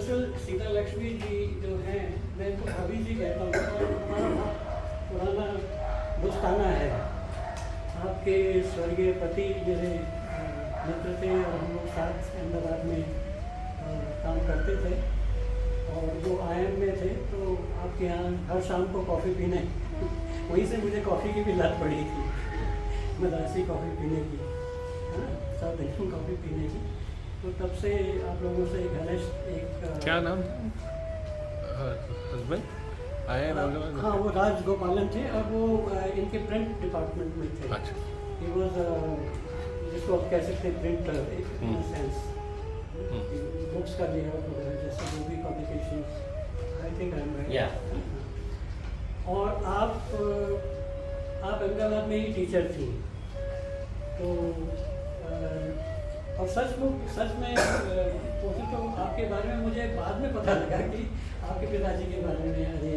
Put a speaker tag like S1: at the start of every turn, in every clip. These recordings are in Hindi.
S1: दरअसल सीता लक्ष्मी जी जो हैं, मैं इनको भाभी जी कहता हूँ, और हमारा बहुत पुराना दोस्ताना है। आपके स्वर्गीय पति मेरे मित्र थे और हम लोग साथ अहमदाबाद में काम करते थे, और वो IIM में थे, तो आपके यहाँ हर शाम को कॉफ़ी पीने वहीं से मुझे कॉफ़ी की भी लत पड़ी थी, मद्रासी कॉफ़ी पीने की, हाँ, साउथ इंडियन कॉफ़ी पीने की। तो तब से आप लोगों से घनिष्ठ एक
S2: क्या नाम हस्बैंड आए?
S1: हाँ, वो राज गोपालन थे, और वो इनके प्रिंट डिपार्टमेंट में थे।
S2: अच्छा।
S1: ही वॉज जिसको आप कह सकते हैं प्रिंटर इन सेंस, बुक्स का लेआउट वगैरह, जैसे जो भी publication, I think I am right. और आप अहमदाबाद में ही टीचर थी, तो और सच में पूछे तो आपके बारे में मुझे बाद में पता लगा कि आपके पिताजी के बारे में, अरे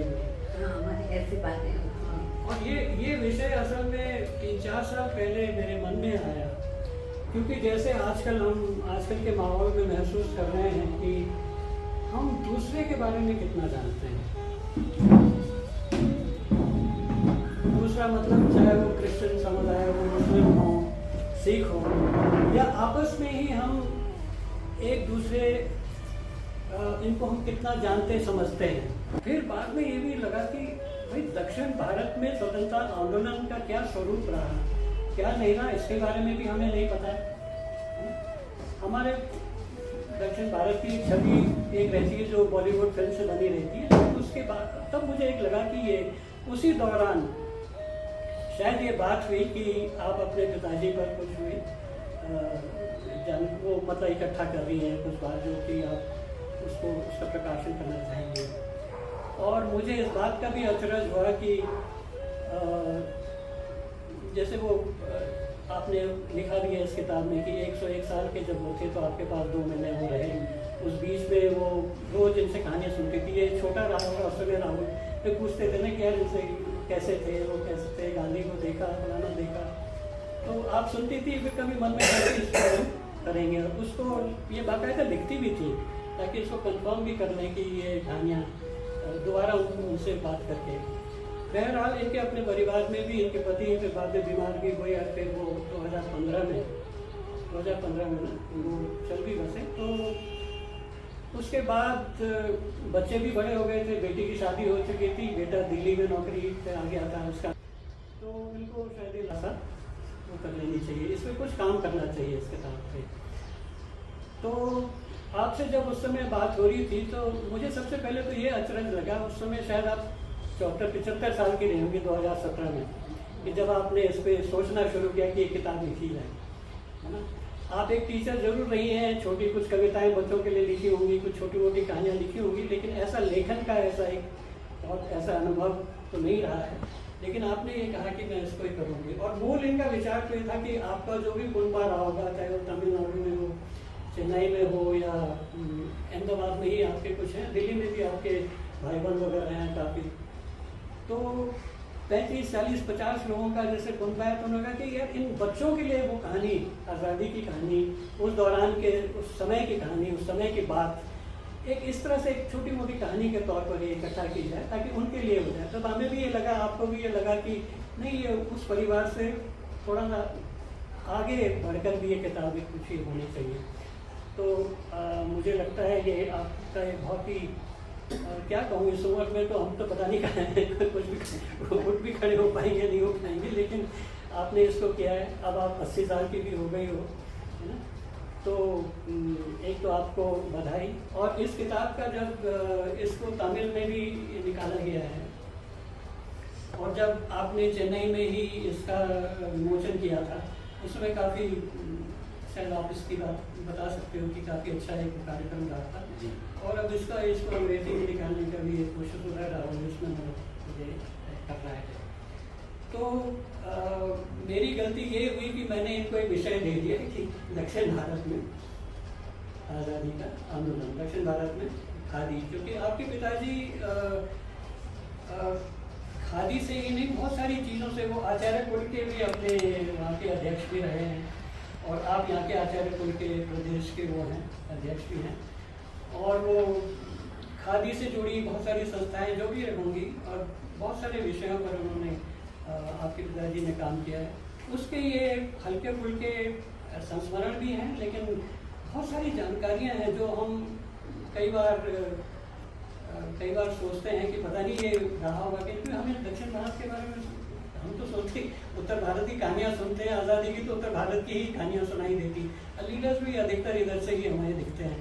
S3: हमारी ऐसी बातें होती हैं।
S1: और ये विषय असल में 3-4 साल पहले मेरे मन में आया, क्योंकि जैसे आजकल के माहौल में महसूस कर रहे हैं कि हम दूसरे के बारे में कितना जानते हैं। दूसरा मतलब चाहे वो क्रिश्चियन समुदाय हो, मुस्लिम हो, सिख हो, या आपस में ही हम एक दूसरे इनको हम कितना जानते समझते हैं। फिर बाद में ये भी लगा कि भाई दक्षिण भारत में स्वतंत्रता आंदोलन का क्या स्वरूप रहा, क्या नहीं रहा, इसके बारे में भी हमें नहीं पता है। हमारे दक्षिण भारत की छवि एक रहती है जो बॉलीवुड फिल्म से बनी रहती है, तो उसके बाद तब मुझे एक लगा कि ये उसी दौरान शायद ये बात हुई कि आप अपने पिताजी पर कुछ हुई वो मतलब इकट्ठा कर रही हैं कुछ बात, जो कि आप उसका प्रकाशन करना चाहेंगे। और मुझे इस बात का भी अचरज हुआ कि जैसे वो आपने लिखा भी है इस किताब में कि 101 साल के जब वो थे तो आपके पास 2 महीने वो रहे, उस बीच में वो रोज इनसे कहानियाँ सुनती थी। ये छोटा राहुल और ऑस्ट्रेलिया राहुल तो पूछते थे ना कि यार इनसे कैसे थे, वो कैसे थे, गांधी को देखा, फलाना देखा, तो आप सुनती थी, फिर कभी मन में इसको करेंगे, और उसको ये बाकायदा लिखती भी थी ताकि इसको कंफर्म भी कर लें कि ये कहानियाँ दोबारा उनसे बात करके। बहरहाल इनके अपने परिवार में भी इनके पति के बाद में बीमार भी हुए, और फिर वो 2015 में ना वो चल भी बसे। तो उसके बाद बच्चे भी बड़े हो गए थे, बेटी की शादी हो चुकी थी, बेटा दिल्ली में नौकरी पे आ गया था उसका, तो इनको शायद ऐसा वो कर लेनी चाहिए, इसमें कुछ काम करना चाहिए इस किताब पे। तो आपसे जब उस समय बात हो रही थी तो मुझे सबसे पहले तो ये अचरज लगा, उस समय शायद आप 74-75 साल की रही होंगी 2017 में, कि जब आपने इस पर सोचना शुरू किया कि ये किताब लिखी जाए, है ना। आप एक टीचर जरूर रही हैं, छोटी कुछ कविताएं बच्चों के लिए लिखी होंगी, कुछ छोटी मोटी कहानियाँ लिखी होंगी, लेकिन ऐसा लेखन का ऐसा एक बहुत ऐसा अनुभव तो नहीं रहा है। लेकिन आपने ये कहा कि मैं इसको ही करूँगी, और मूल इनका विचार तो ये था कि आपका जो भी कुनबा रहा होगा, चाहे वो तमिलनाडु में हो, चेन्नई में हो, या अहमदाबाद में ही आपके कुछ हैं, दिल्ली में भी आपके भाई बहन वगैरह हैं काफ़ी, तो 35, 40, 50 लोगों का जैसे कुनबा है, तो उन्होंने कहा कि यार इन बच्चों के लिए वो कहानी, आज़ादी की कहानी, उस दौरान के उस समय की कहानी, उस समय की बात, एक इस तरह से एक छोटी मोटी कहानी के तौर पर ये इकट्ठा की जाए ताकि उनके लिए हो जाए। तब हमें भी ये लगा, आपको भी ये लगा कि नहीं, ये उस परिवार से थोड़ा सा आगे बढ़कर भी ये किताबें कुछ ही होनी चाहिए। तो मुझे लगता है ये आपका एक बहुत ही क्या कहूँ, इस उम्र में तो हम तो पता नहीं कहाँ कुछ भी उठ भी खड़े हो पाएंगे नहीं हो पाएंगे, लेकिन आपने इसको किया है। अब आप 80 साल की भी हो गई हो, है ना, तो एक तो आपको बधाई। और इस किताब का जब इसको तमिल में भी निकाला गया है, और जब आपने चेन्नई में ही इसका विमोचन किया था, उसमें काफ़ी शायद आप इसकी बात बता सकते हो कि काफ़ी अच्छा एक कार्यक्रम रहा था जी। और अब इसको अंग्रेजी में निकालने का भी एक कोशिश हो रहा है, राहुल इसमें मुझे कर रहा है। तो मेरी गलती ये हुई कि मैंने इनको एक विषय दे दिया कि दक्षिण भारत में आज़ादी का आंदोलन, दक्षिण भारत में खादी, क्योंकि आपके पिताजी खादी से ही नहीं, बहुत सारी चीज़ों से वो आचार्य कुल के भी अपने वहाँ के अध्यक्ष भी रहे हैं, और आप यहाँ के आचार्य कुल के प्रदेश के वो हैं, अध्यक्ष भी हैं। और वो खादी से जुड़ी बहुत सारी संस्थाएं जो भी होंगी और बहुत सारे विषयों पर उन्होंने आपके पिताजी ने काम किया है। उसके ये हल्के फुल्के संस्मरण भी हैं, लेकिन बहुत सारी जानकारियां हैं जो हम कई बार सोचते हैं कि पता नहीं ये रहा होगा, क्योंकि हमें दक्षिण भारत के बारे में हम तो सोचते उत्तर भारत की कहानियाँ सुनते हैं, आज़ादी की तो उत्तर भारत की ही कहानियाँ सुनाई देती, लीडर्स भी अधिकतर इधर से ही हमें दिखते हैं।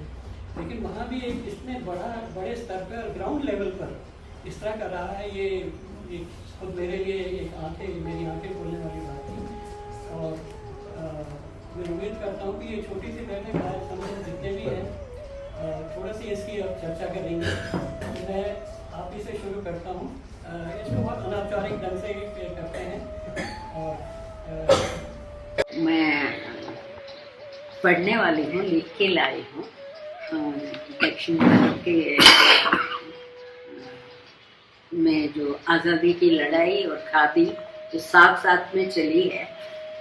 S1: लेकिन वहाँ भी एक इसमें बड़े स्तर पर ग्राउंड लेवल पर इस तरह का रहा है, ये खुद मेरे लिए मेरी आंखें खोलने वाली बात थी। और मैं उम्मीद करता हूँ कि ये छोटी सी बैठक कार्यक्रम जितने भी हैं थोड़ा सी इसकी अब चर्चा करेंगे। मैं आप ही से शुरू करता हूँ। इसको बहुत अनौपचारिक ढंग से करते हैं। और
S3: मैं पढ़ने वाली हूँ, लिख के लाई हूँ दक्षिण भारत के में जो आज़ादी की लड़ाई और खादी जो साथ साथ में चली है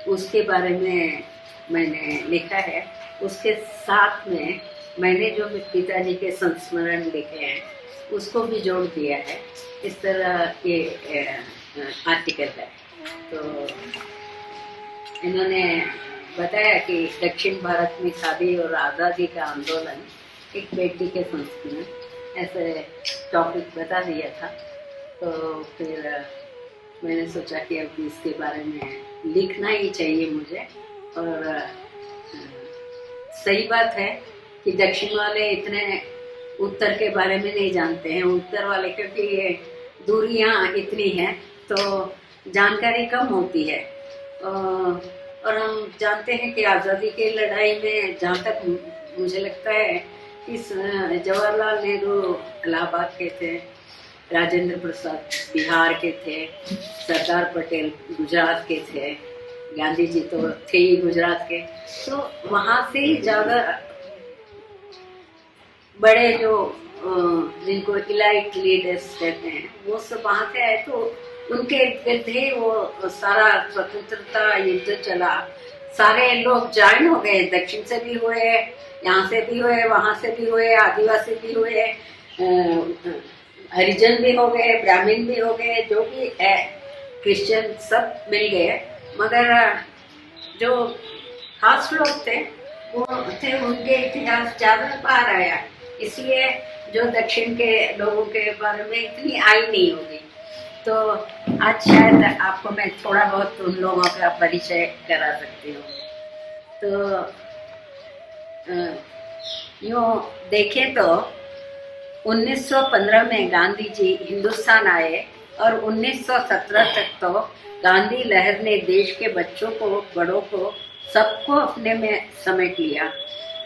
S3: उसके बारे में मैंने लिखा है। उसके साथ में मैंने जो पिताजी के संस्मरण लिखे हैं उसको भी जोड़ दिया है। इस तरह ये आर्टिकल है। तो इन्होंने बताया कि दक्षिण भारत में खादी और आज़ादी का आंदोलन, एक बेटी के संस्मरण, ऐसे टॉपिक बता दिया था। तो फिर मैंने सोचा कि अब इसके बारे में लिखना ही चाहिए मुझे। और सही बात है कि दक्षिण वाले इतने उत्तर के बारे में नहीं जानते हैं। उत्तर वाले क्योंकि ये दूरियां इतनी हैं तो जानकारी कम होती है। और हम जानते हैं कि आज़ादी की लड़ाई में जहाँ तक मुझे लगता है कि जवाहरलाल नेहरू इलाहाबाद के थे, राजेंद्र प्रसाद बिहार के थे, सरदार पटेल गुजरात के थे, गांधी जी तो थे ही गुजरात के। तो वहाँ से ही ज़्यादा बड़े जो जिनको इलाइट लीडर्स कहते हैं वो सब वहाँ से आए। तो उनके इर्द गिर्द ही वो सारा स्वतंत्रता युद्ध चला। सारे लोग ज्वाइन हो गए, दक्षिण से भी हुए, यहाँ से भी हुए, वहाँ से भी हुए, आदिवासी भी हुए, हरिजन भी हो गए, ब्राह्मण भी हो गए, जो भी है क्रिश्चियन सब मिल गए। मगर जो खास लोग थे वो थे, उनके इतिहास ज़्यादा बाहर आया, इसलिए जो दक्षिण के लोगों के बारे में इतनी आई नहीं होगी। तो आज शायद आपको मैं थोड़ा बहुत उन लोगों का परिचय करा सकती हूँ। तो यूँ देखें तो 1915 में गांधी जी हिंदुस्तान आए और 1917 तक तो गांधी लहर ने देश के बच्चों को, बड़ों को, सबको अपने में समेट लिया।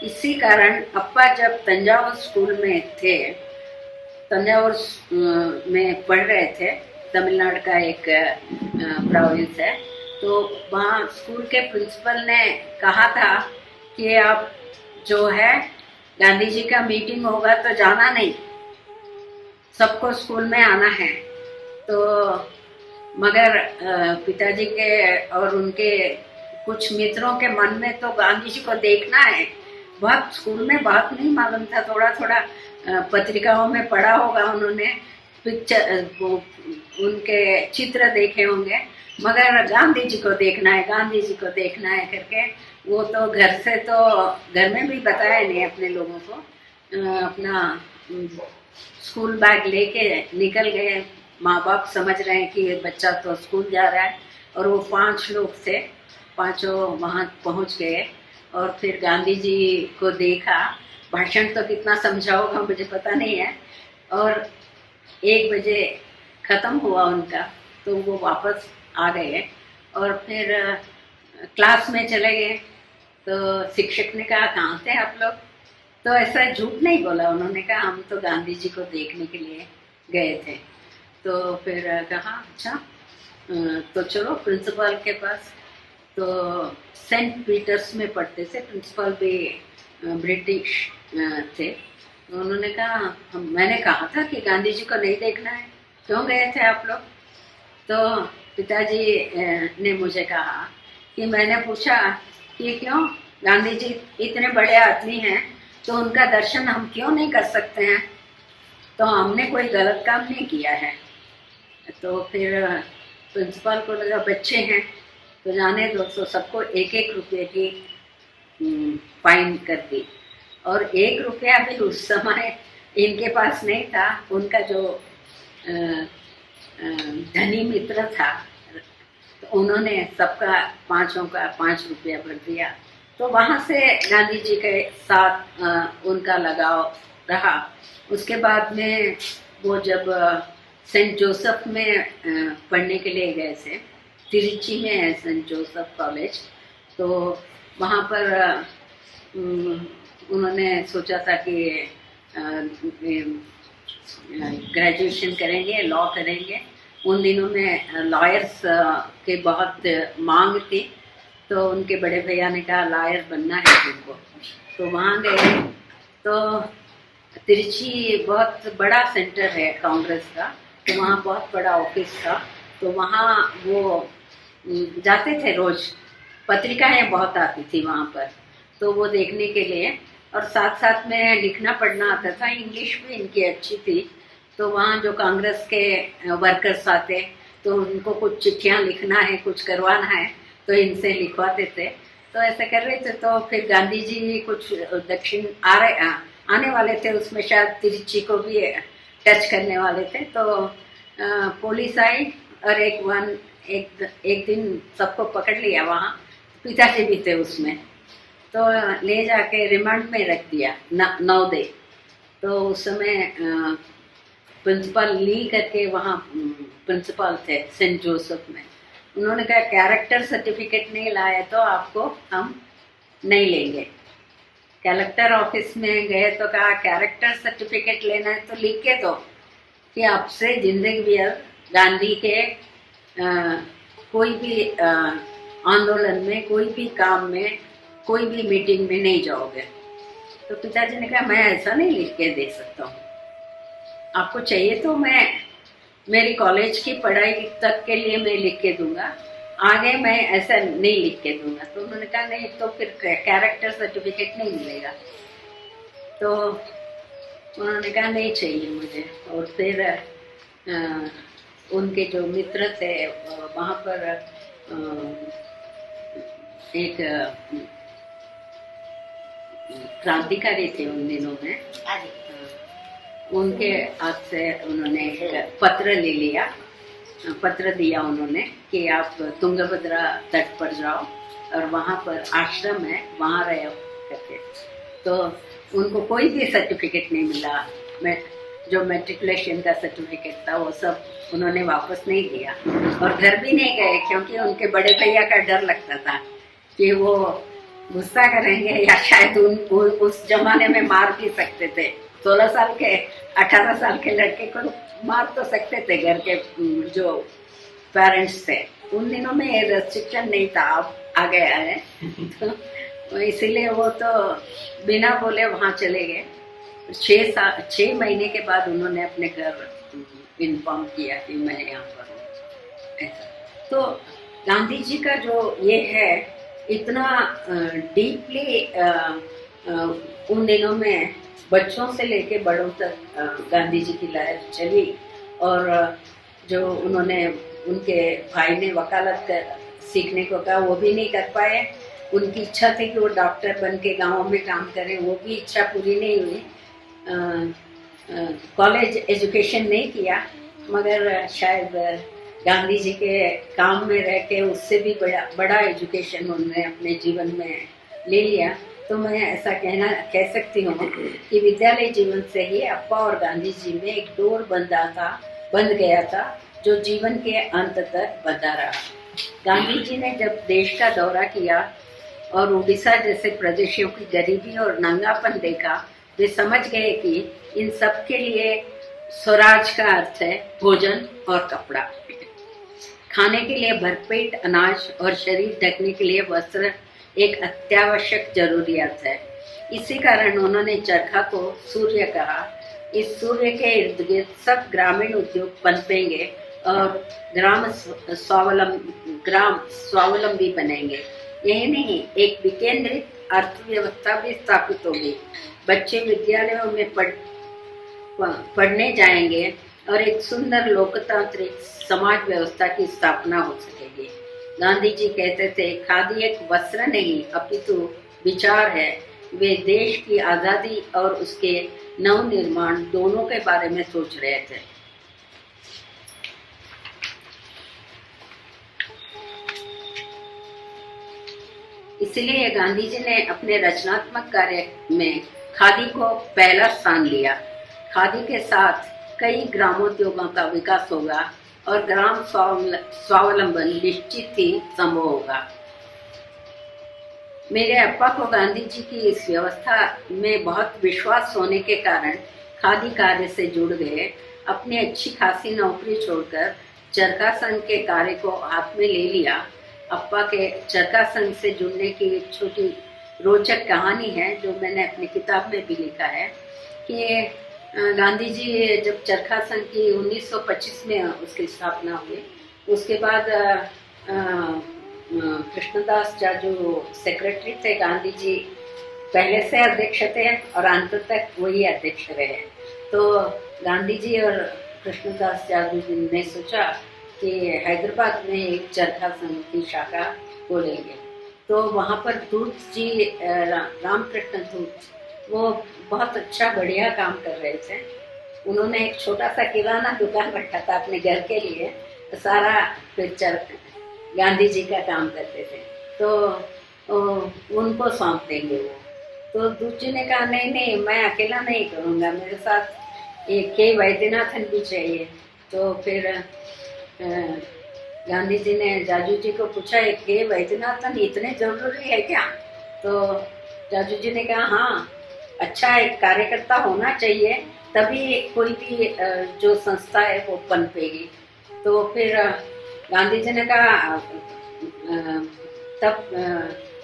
S3: इसी कारण अप्पा जब तंजावुर स्कूल में थे, तंजावुर में पढ़ रहे थे, तमिलनाडु का एक प्रोविंस है, तो वहाँ स्कूल के प्रिंसिपल ने कहा था कि आप जो है गांधी जी का मीटिंग होगा तो जाना नहीं, सबको स्कूल में आना है। तो मगर पिताजी के और उनके कुछ मित्रों के मन में तो गांधी जी को देखना है। बहुत स्कूल में बहुत नहीं मालूम था, थोड़ा थोड़ा पत्रिकाओं में पढ़ा होगा उन्होंने, पिक्चर उनके चित्र देखे होंगे, मगर गांधी जी को देखना है, गांधी जी को देखना है करके वो तो घर में भी बताया नहीं अपने लोगों को। अपना स्कूल बैग लेके निकल गए। माँ बाप समझ रहे हैं कि ये बच्चा तो स्कूल जा रहा है। और वो 5 लोग थे, पांचों वहाँ पहुँच गए और फिर गांधी जी को देखा। भाषण तो कितना समझा होगा मुझे पता नहीं है। और 1 बजे ख़त्म हुआ उनका, तो वो वापस आ गए और फिर क्लास में चले गए। तो शिक्षक ने कहा कहाँ थे आप लोग? तो ऐसा झूठ नहीं बोला, उन्होंने कहा हम तो गांधी जी को देखने के लिए गए थे। तो फिर कहा अच्छा तो चलो प्रिंसिपल के पास। तो सेंट पीटर्स में पढ़ते थे, प्रिंसिपल भी ब्रिटिश थे। तो उन्होंने कहा मैंने कहा था कि गांधी जी को नहीं देखना है, क्यों गए थे आप लोग? तो पिताजी ने मुझे कहा कि मैंने पूछा कि क्यों, गांधी जी इतने बड़े आदमी हैं, तो उनका दर्शन हम क्यों नहीं कर सकते हैं? तो हमने कोई गलत काम नहीं किया है। तो फिर प्रिंसिपल को लगा बच्चे हैं तो जाने दो, तो सबको 1-1 रुपये की फाइन कर दी। और 1 रुपया भी उस समय इनके पास नहीं था। उनका जो धनी मित्र था तो उन्होंने सबका 5 का 5 रुपया भर दिया। तो वहाँ से गांधी जी के साथ उनका लगाव रहा। उसके बाद में वो जब सेंट जोसेफ में पढ़ने के लिए गए थे, तिरुचि में है सेंट जोसेफ कॉलेज, तो वहाँ पर उन्होंने सोचा था कि ग्रेजुएशन करेंगे, लॉ करेंगे। उन दिनों में लॉयर्स के बहुत मांग थी, तो उनके बड़े भैया ने कहा लॉयर बनना है तुमको। तो वहाँ गए तो तिरुचि बहुत बड़ा सेंटर है कांग्रेस का, तो वहाँ बहुत बड़ा ऑफिस था। तो वहाँ वो जाते थे रोज, पत्रिकाएं बहुत आती थी वहाँ पर, तो वो देखने के लिए। और साथ साथ में लिखना पढ़ना आता था, इंग्लिश भी इनकी अच्छी थी। तो वहाँ जो कांग्रेस के वर्कर्स आते तो उनको कुछ चिट्ठियाँ लिखना है, कुछ करवाना है, तो इनसे लिखवाते थे। तो ऐसा कर रहे थे। तो फिर गांधी जी कुछ दक्षिण आने वाले थे, उसमें शायद तिरुचि को भी टच करने वाले थे। तो पुलिस आई और एक दिन सबको पकड़ लिया वहाँ। पिताजी भी थे उसमें, तो ले जाके रिमांड में रख दिया 9 दिन। तो उस समय प्रिंसिपल ली करके वहाँ प्रिंसिपल थे सेंट जोसेफ में, उन्होंने कहा कैरेक्टर सर्टिफिकेट नहीं लाए तो आपको हम नहीं लेंगे। कलेक्टर ऑफिस में गए तो कहा कैरेक्टर सर्टिफिकेट लेना है तो लिख के दो कि आपसे जिंदगी भर गांधी के कोई भी आंदोलन में, कोई भी काम में, कोई भी मीटिंग में नहीं जाओगे। तो पिताजी ने कहा मैं ऐसा नहीं लिख के दे सकता हूँ, आपको चाहिए तो मैं मेरी कॉलेज की पढ़ाई तक के लिए मैं लिख के दूंगा, आगे मैं ऐसा नहीं लिख के दूंगा। तो उन्होंने कहा नहीं तो फिर कैरेक्टर सर्टिफिकेट नहीं मिलेगा। तो उन्होंने कहा नहीं चाहिए मुझे। और फिर उनके जो मित्र थे वहाँ पर एक क्रांतिकारी थे उन दिनों में, उनके हाथ से उन्होंने एक पत्र ले लिया, पत्र दिया उन्होंने कि आप तुंगभद्रा तट पर जाओ और वहाँ पर आश्रम है, वहाँ रहो करके। तो उनको कोई भी सर्टिफिकेट नहीं मिला। मैं जो मैट्रिकुलेशन का सर्टिफिकेट था वो सब उन्होंने वापस नहीं दिया और घर भी नहीं गए, क्योंकि उनके बड़े भैया का डर लगता था कि वो गुस्सा करेंगे या शायद उस जमाने में मार भी सकते थे। 16 साल के 18 साल के लड़के को मार तो सकते थे घर के जो पेरेंट्स थे। उन दिनों में ये रेस्ट्रिक्शन नहीं था, अब आ गया है। तो इसीलिए वो तो बिना बोले वहाँ चले गए। 6 महीने के बाद उन्होंने अपने घर इन्फॉर्म किया कि मैं यहाँ पर हूँ ऐसा। तो गांधी जी का जो ये है इतना डीपली उन दिनों में बच्चों से लेके बड़ों तक गांधी जी की लहर चली। और जो उन्होंने उनके भाई ने वकालत सीखने को कहा वो भी नहीं कर पाए। उनकी इच्छा थी कि वो डॉक्टर बन के गाँव में काम करें, वो भी इच्छा पूरी नहीं हुई। कॉलेज एजुकेशन नहीं किया, मगर शायद गांधी जी के काम में रह के उससे भी बड़ा एजुकेशन उन्होंने अपने जीवन में ले लिया। तो मैं ऐसा कह सकती हूँ कि विद्यालय जीवन से ही अप्पा और गांधी जी में एक डोर बंध गया था जो जीवन के अंत तक बंधा रहा। गांधी जी ने जब देश का दौरा किया और उड़ीसा जैसे प्रदेशों की गरीबी और नंगापन देखा, वे समझ गए कि इन सब के लिए स्वराज का अर्थ है भोजन और कपड़ा, खाने के लिए भरपेट अनाज और शरीर ढकने के लिए वस्त्र एक अत्यावश्यक जरूरियात है। इसी कारण उन्होंने चरखा को सूर्य कहा। इस सूर्य के इर्द गिर्द सब ग्रामीण उद्योग पनपेंगे और ग्राम स्वावलंबी बनेंगे। यही नहीं, एक विकेंद्रित अर्थव्यवस्था भी स्थापित होगी। बच्चे विद्यालयों में पढ़ने जाएंगे और एक सुंदर लोकतांत्रिक समाज व्यवस्था की स्थापना हो सकेगी। गांधी जी कहते थे, खादी एक वस्त्र नहीं अपितु विचार है। वे देश की आज़ादी और उसके नवनिर्माण दोनों के बारे में सोच रहे थे। इसलिए गांधी जी ने अपने रचनात्मक कार्य में खादी को पहला स्थान दिया। खादी के साथ कई ग्रामोद्योगों का विकास होगा और ग्राम स्वावलंबन निश्चित ही संभव होगा। मेरे अप्पा को गांधी जी की इस व्यवस्था में बहुत विश्वास होने के कारण खादी कार्य से जुड़ गए। अपनी अच्छी खासी नौकरी छोड़कर चरखा संघ के कार्य को हाथ में ले लिया। अप्पा के चरखा संघ से जुड़ने की एक छोटी रोचक कहानी है जो मैंने अपनी किताब में भी लिखा है कि गांधी जी जब चरखा संघ की 1925 में उसकी स्थापना हुई, उसके बाद कृष्णदास जाजू सेक्रेटरी थे। गांधी जी पहले से अध्यक्ष थे और अंत तक वही अध्यक्ष रहे। तो गांधी जी और कृष्णदास जाजू जी ने सोचा कि हैदराबाद में एक चरखा संघ की शाखा खोलेंगे। तो वहाँ पर दूत जी रामकृष्ण दूत वो बहुत अच्छा बढ़िया काम कर रहे थे। उन्होंने एक छोटा सा किराना दुकान रखा था अपने घर के लिए। सारा फिर गांधी जी का काम करते थे। तो उनको सौंप देंगे वो। तो दूत जी ने कहा नहीं नहीं, मैं अकेला नहीं करूँगा, मेरे साथ एक के वैद्यनाथन भी चाहिए। तो फिर गांधी जी ने जाजू जी को पूछा, एक के वैद्यनाथन इतने जरूरी है क्या? तो जाजू जी ने कहा हाँ, अच्छा एक कार्यकर्ता होना चाहिए, तभी कोई भी जो संस्था है वो पनपेगी। तो फिर गांधी जी ने कहा तब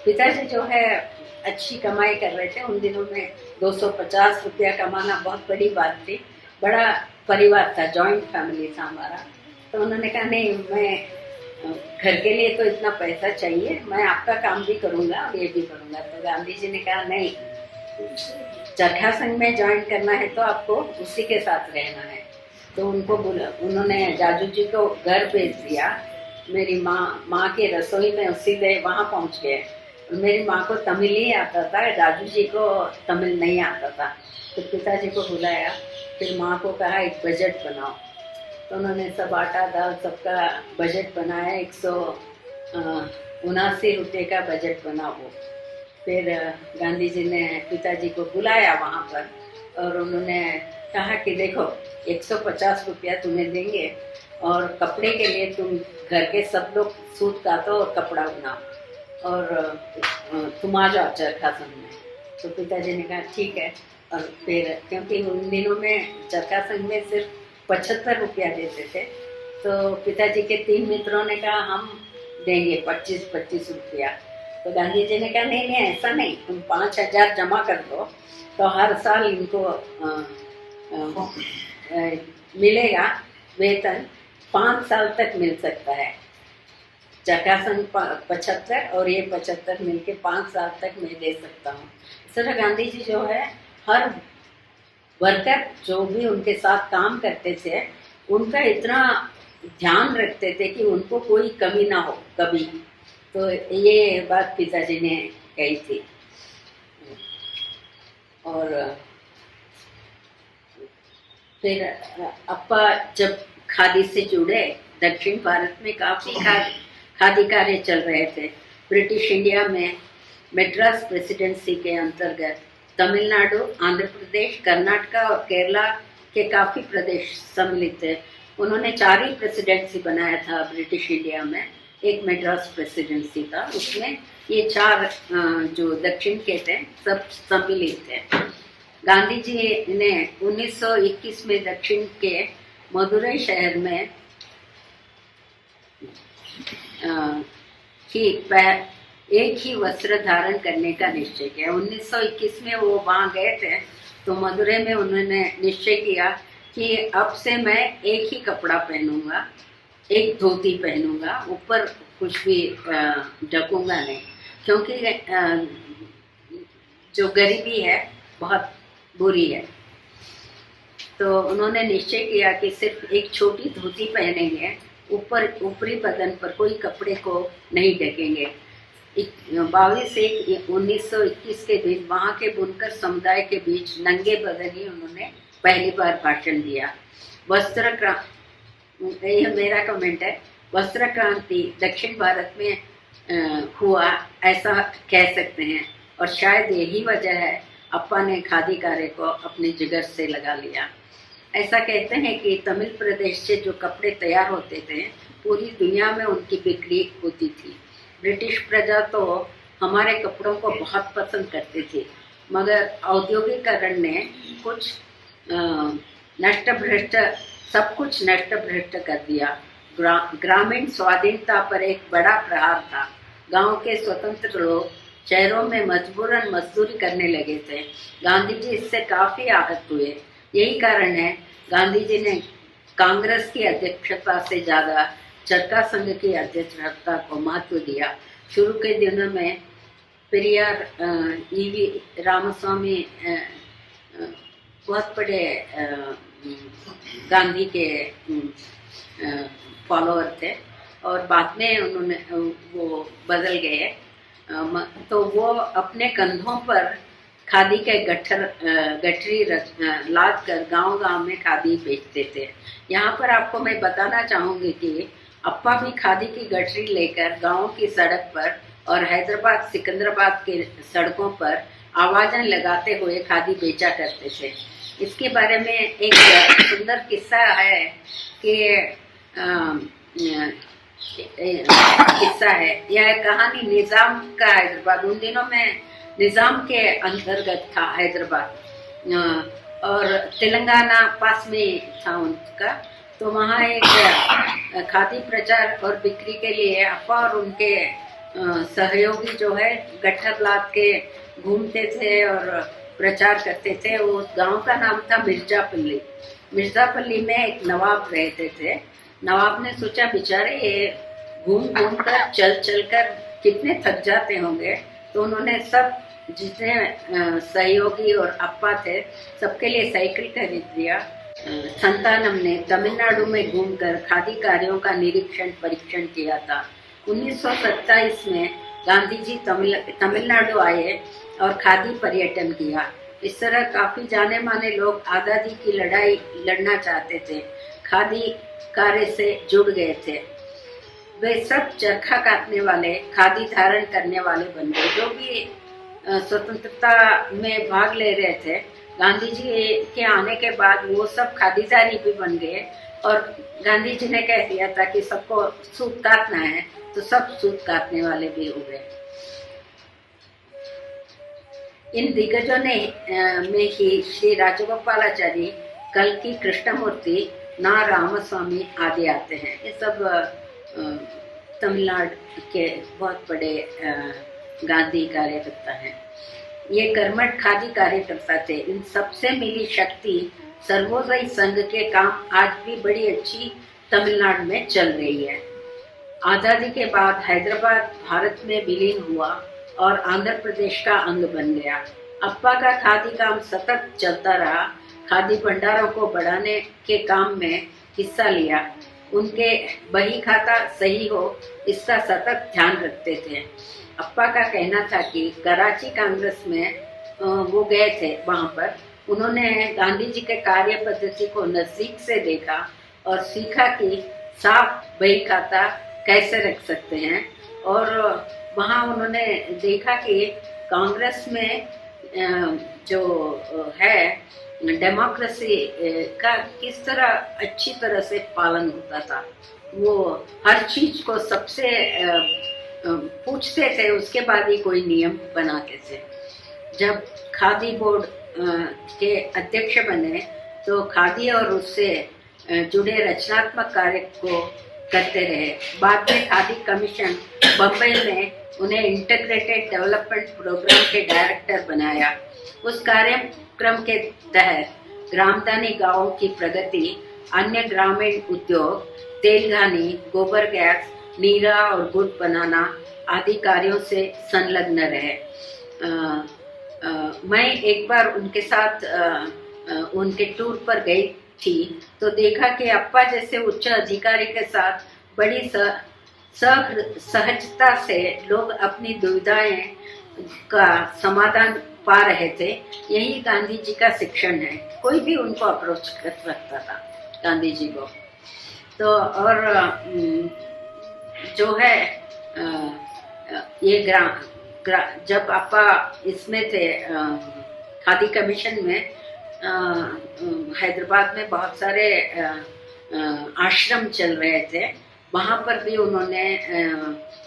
S3: पिताजी जो है अच्छी कमाई कर रहे थे। उन दिनों में 250 रुपया कमाना बहुत बड़ी बात थी। बड़ा परिवार था, जॉइंट फैमिली था हमारा। तो उन्होंने कहा नहीं, मैं घर के लिए तो इतना पैसा चाहिए, मैं आपका काम भी करूँगा और ये भी करूँगा। तो गांधी जी ने कहा नहीं, चरखा संघ में ज्वाइन करना है तो आपको उसी के साथ रहना है। तो उनको बोला, उन्होंने जाजू जी को घर भेज दिया। मेरी माँ के रसोई में सीधे वहाँ पहुँच गए। मेरी माँ को तमिल ही आता था, जाजू जी को तमिल नहीं आता था। तो पिताजी को बुलाया, फिर माँ को कहा एक बजट बनाओ। तो उन्होंने सब आटा दाल सबका बजट बनाया। 179 रुपये का बजट बना वो। फिर गांधी जी ने पिताजी को बुलाया वहाँ पर और उन्होंने कहा कि देखो 150 रुपया तुम्हें देंगे और कपड़े के लिए तुम घर के सब लोग सूट काटो और कपड़ा बनाओ और तुम आ जाओ चरखा संघ में। तो पिताजी ने कहा ठीक है। और फिर क्योंकि उन दिनों में चरखा संघ में सिर्फ 75 रुपया देते थे, तो पिताजी के 3 मित्रों ने कहा हम देंगे 25-25 रुपया। तो गांधी जी ने कहा नहीं नहीं, ऐसा नहीं, तुम 5000 जमा कर दो तो हर साल इनको मिलेगा वेतन, 5 साल तक मिल सकता है। चरखा संघ 75 और ये 75 मिलके 5 साल तक मैं दे सकता हूँ। इस तरह गांधी जी जो है हर वर्कर जो भी उनके साथ काम करते थे उनका इतना ध्यान रखते थे कि उनको कोई कमी ना हो कभी। तो ये बात पिताजी ने कही थी। और फिर अप्पा जब खादी से जुड़े, दक्षिण भारत में काफ़ी खादी कार्य चल रहे थे। ब्रिटिश इंडिया में मद्रास प्रेसिडेंसी के अंतर्गत तमिलनाडु, आंध्र प्रदेश, कर्नाटका और केरला के काफ़ी प्रदेश सम्मिलित थे। उन्होंने 4 ही प्रेसिडेंसी बनाया था ब्रिटिश इंडिया में। एक मद्रास प्रेसिडेंसी था, उसमें ये 4 जो दक्षिण के थे सब सम्मिलित थे। गांधी जी ने 1921 में दक्षिण के मदुरई शहर में एक ही वस्त्र धारण करने का निश्चय किया। 1921 में वो वहाँ गए थे तो मदुरई में उन्होंने निश्चय किया कि अब से मैं एक ही कपड़ा पहनूंगा, एक धोती पहनूंगा, ऊपर कुछ भी ढकूंगा नहीं। क्योंकि जो गरीबी है बहुत बुरी है। तो उन्होंने निश्चय किया कि सिर्फ एक छोटी धोती पहनेंगे, ऊपरी बदन पर कोई कपड़े को नहीं ढकेंगे। 22/1/1921 के दिन वहाँ के बुनकर समुदाय के बीच नंगे बदन ही उन्होंने पहली बार भाषण दिया। यह मेरा कमेंट है, वस्त्र क्रांति दक्षिण भारत में हुआ ऐसा कह सकते हैं, और शायद यही वजह है अप्पा ने खादी कार्य को अपने जिगर से लगा लिया। ऐसा कहते हैं कि तमिल प्रदेश से जो कपड़े तैयार होते थे पूरी दुनिया में उनकी बिक्री होती थी। ब्रिटिश प्रजा तो हमारे कपड़ों को बहुत पसंद करती थी, मगर औद्योगिकरण ने कुछ सब कुछ नष्ट भ्रष्ट कर दिया। ग्रामीण स्वाधीनता पर एक बड़ा प्रहार था। गांव के स्वतंत्र लोग शहरों में मजबूरन मजदूरी करने लगे थे। गांधी जी इससे काफी आहत हुए। यही कारण है गांधी जी ने कांग्रेस की अध्यक्षता से ज्यादा चरखा संघ की अध्यक्षता को महत्व दिया। शुरू के दिनों में पेरियार ईवी रामास्वामी बहुत बड़े गांधी के फॉलोअर थे, और बाद में उन्होंने वो बदल गए। तो वो अपने कंधों पर खादी के गठरी लाद कर गांव-गांव में खादी बेचते थे। यहाँ पर आपको मैं बताना चाहूँगी कि अप्पा भी खादी की गठरी लेकर गाँव की सड़क पर और हैदराबाद सिकंदराबाद के सड़कों पर आवाज़ें लगाते हुए खादी बेचा करते थे। इसके बारे में एक सुंदर किस्सा है कि यह कहानी निज़ाम का हैदराबाद, उन दिनों में निज़ाम के अंतर्गत था हैदराबाद, और तेलंगाना पास में था उनका। तो वहाँ एक खादी प्रचार और बिक्री के लिए अप्पा और उनके सहयोगी जो है गट्ठर लाद के घूमते थे और प्रचार करते थे। वो गांव का नाम था मिर्जापल्ली। मिर्जापल्ली में एक नवाब रहते थे। नवाब ने सोचा बेचारे ये घूम घूम कर चल कर कितने थक जाते होंगे, तो उन्होंने सब जितने सहयोगी और अप्पा थे सबके लिए साइकिल खरीद दिया। संतानम ने तमिलनाडु में घूमकर खादी कार्यों का निरीक्षण परीक्षण किया था। 1927 में गांधी जी तमिलनाडु आए और खादी पर्यटन किया। इस तरह काफी जाने माने लोग आज़ादी की लड़ाई लड़ना चाहते थे, खादी कार्य से जुड़ गए थे। वे सब चरखा काटने वाले, खादी धारण करने वाले बन गए। जो भी स्वतंत्रता में भाग ले रहे थे, गांधी जी के आने के बाद वो सब खादीदारी भी बन गए। और गांधी जी ने कह दिया था कि सबको सूत काटना है, तो सब सूत काटने वाले भी हो गए। इन दिग्गजों में ही श्री राजगोपालाचारी, कल्कि कृष्णमूर्ति, ना रामास्वामी आदि आते हैं। ये सब तमिलनाडु के बहुत बड़े गांधी कार्यकर्ता हैं। ये कर्मठ खादी कार्यकर्ता थे। इन सबसे मिली शक्ति सर्वोदय संघ के काम आज भी बड़ी अच्छी तमिलनाडु में चल रही है। आज़ादी के बाद हैदराबाद भारत में विलीन हुआ और आंध्र प्रदेश का अंग बन गया। अप्पा का खादी काम सतत चलता रहा। खादी भंडारों को बढ़ाने के काम में हिस्सा लिया। उनके बही खाता सही हो इसका सतत ध्यान रखते थे। अप्पा का कहना था कि कराची कांग्रेस में वो गए थे, वहाँ पर उन्होंने गांधी जी के कार्य पद्धति को नजदीक से देखा और सीखा कि साफ बही खाता कैसे रख सकते हैं। और वहाँ उन्होंने देखा कि कांग्रेस में जो है डेमोक्रेसी का किस तरह अच्छी तरह से पालन होता था। वो हर चीज को सबसे पूछते थे, उसके बाद ही कोई नियम बनाते थे। जब खादी बोर्ड के अध्यक्ष बने तो खादी और उससे जुड़े रचनात्मक कार्य को करते रहे। बाद में खादी कमीशन बम्बई में उन्हें इंटीग्रेटेड डेवलपमेंट प्रोग्राम के डायरेक्टर बनाया। उस कार्यक्रम के तहत ग्रामदानी गांवों की प्रगति, अन्य ग्रामीण उद्योग, तेलघानी, गोबर गैस, नीरा और गुड़ बनाना आदि कार्यों से संलग्न रहे। मैं एक बार उनके साथ उनके टूर पर गई थी, तो देखा कि अप्पा जैसे उच्च अधिकारी के साथ बड़ी सहजता से लोग अपनी दुविधाएं का समाधान पा रहे थे। यही गांधी जी का शिक्षण है। कोई भी उनको अप्रोच कर सकता था गांधी जी को। तो और जो है ये जब आपा इसमें थे खादी कमीशन में, हैदराबाद में बहुत सारे आश्रम चल रहे थे। वहाँ पर भी उन्होंने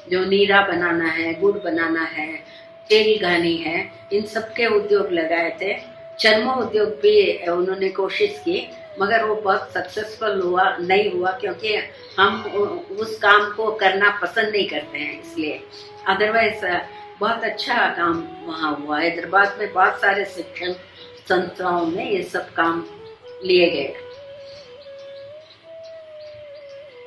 S3: जो नीरा बनाना है, गुड़ बनाना है, तेल घानी है, इन सब के उद्योग लगाए थे। चर्म उद्योग भी उन्होंने कोशिश की, मगर वो बहुत सक्सेसफुल नहीं हुआ, क्योंकि हम उस काम को करना पसंद नहीं करते हैं, इसलिए। अदरवाइज बहुत अच्छा काम वहाँ हुआ। हैदराबाद में बहुत सारे शिक्षण संस्थाओं में ये सब काम लिए गए।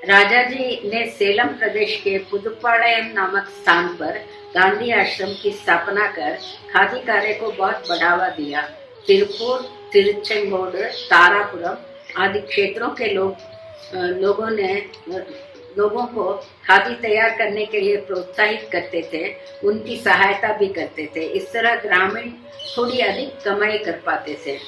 S3: राजा जी ने सेलम प्रदेश के पुदुपाड़यम नामक स्थान पर गांधी आश्रम की स्थापना कर खादी कार्य को बहुत बढ़ावा दिया। तिरुपुर, तिरुचेंगोड, तारापुरम आदि क्षेत्रों के लोगों को खादी तैयार करने के लिए प्रोत्साहित करते थे, उनकी सहायता भी करते थे। इस तरह ग्रामीण थोड़ी अधिक कमाई कर पाते थे।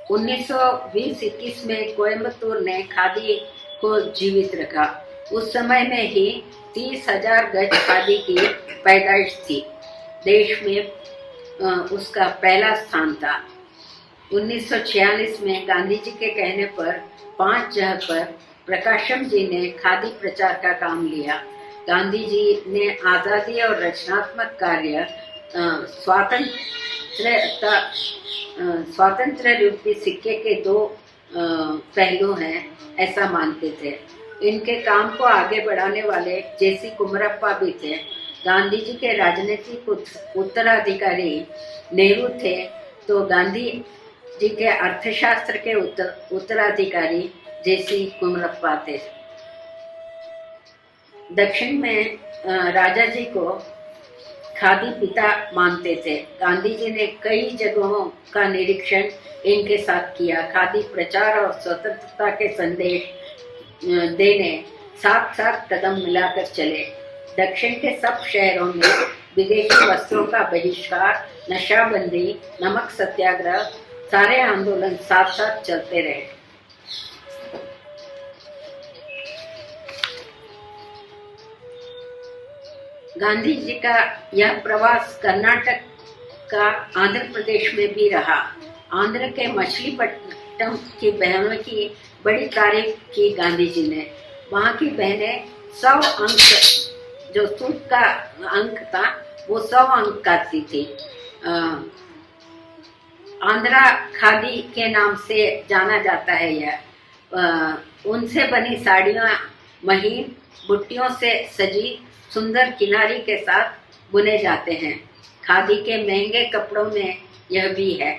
S3: 1920-21 में कोयम्बतूर ने खादी को जीवित रखा। उस समय में ही 30,000 गज खादी की पैदाइश थी। देश में उसका पहला स्थान था। 1946 में गांधी जी के कहने पर 5 जगह पर प्रकाशम जी ने खादी प्रचार का काम लिया। गांधी जी ने आज़ादी और रचनात्मक कार्य स्वातंत्र रूपी सिक्के के 2 पहलू हैं, ऐसा मानते थे। इनके काम को आगे बढ़ाने वाले जेसी कुमरप्पा भी थे। गांधी जी के राजनीतिक उत्तराधिकारी नेहरू थे, तो गांधी जी के अर्थशास्त्र के उत्तराधिकारी जेसी कुमरप्पा थे। दक्षिण में राजा जी को खादी पिता मानते थे। गांधी जी ने कई जगहों का निरीक्षण इनके साथ किया। खादी प्रचार और स्वतंत्रता के संदेश देने साथ साथ कदम मिलाकर चले। दक्षिण के सब शहरों में विदेशी वस्त्रों का बहिष्कार, नशाबंदी, नमक सत्याग्रह, सारे आंदोलन साथ साथ चलते रहे। गांधी जी का यह प्रवास कर्नाटक का आंध्र प्रदेश में भी रहा। आंध्र के मछलीपट्टनम की बहनों की बड़ी तारीफ की गांधी जी ने। वहाँ की बहनें 100 अंक, जो सूट का अंक था वो 100 अंक करती थी। आंध्रा खादी के नाम से जाना जाता है यह। उनसे बनी साड़ियाँ महीन बुट्टियों से सजी सुंदर किनारी के साथ बुने जाते हैं। खादी के महंगे कपड़ों में यह भी है।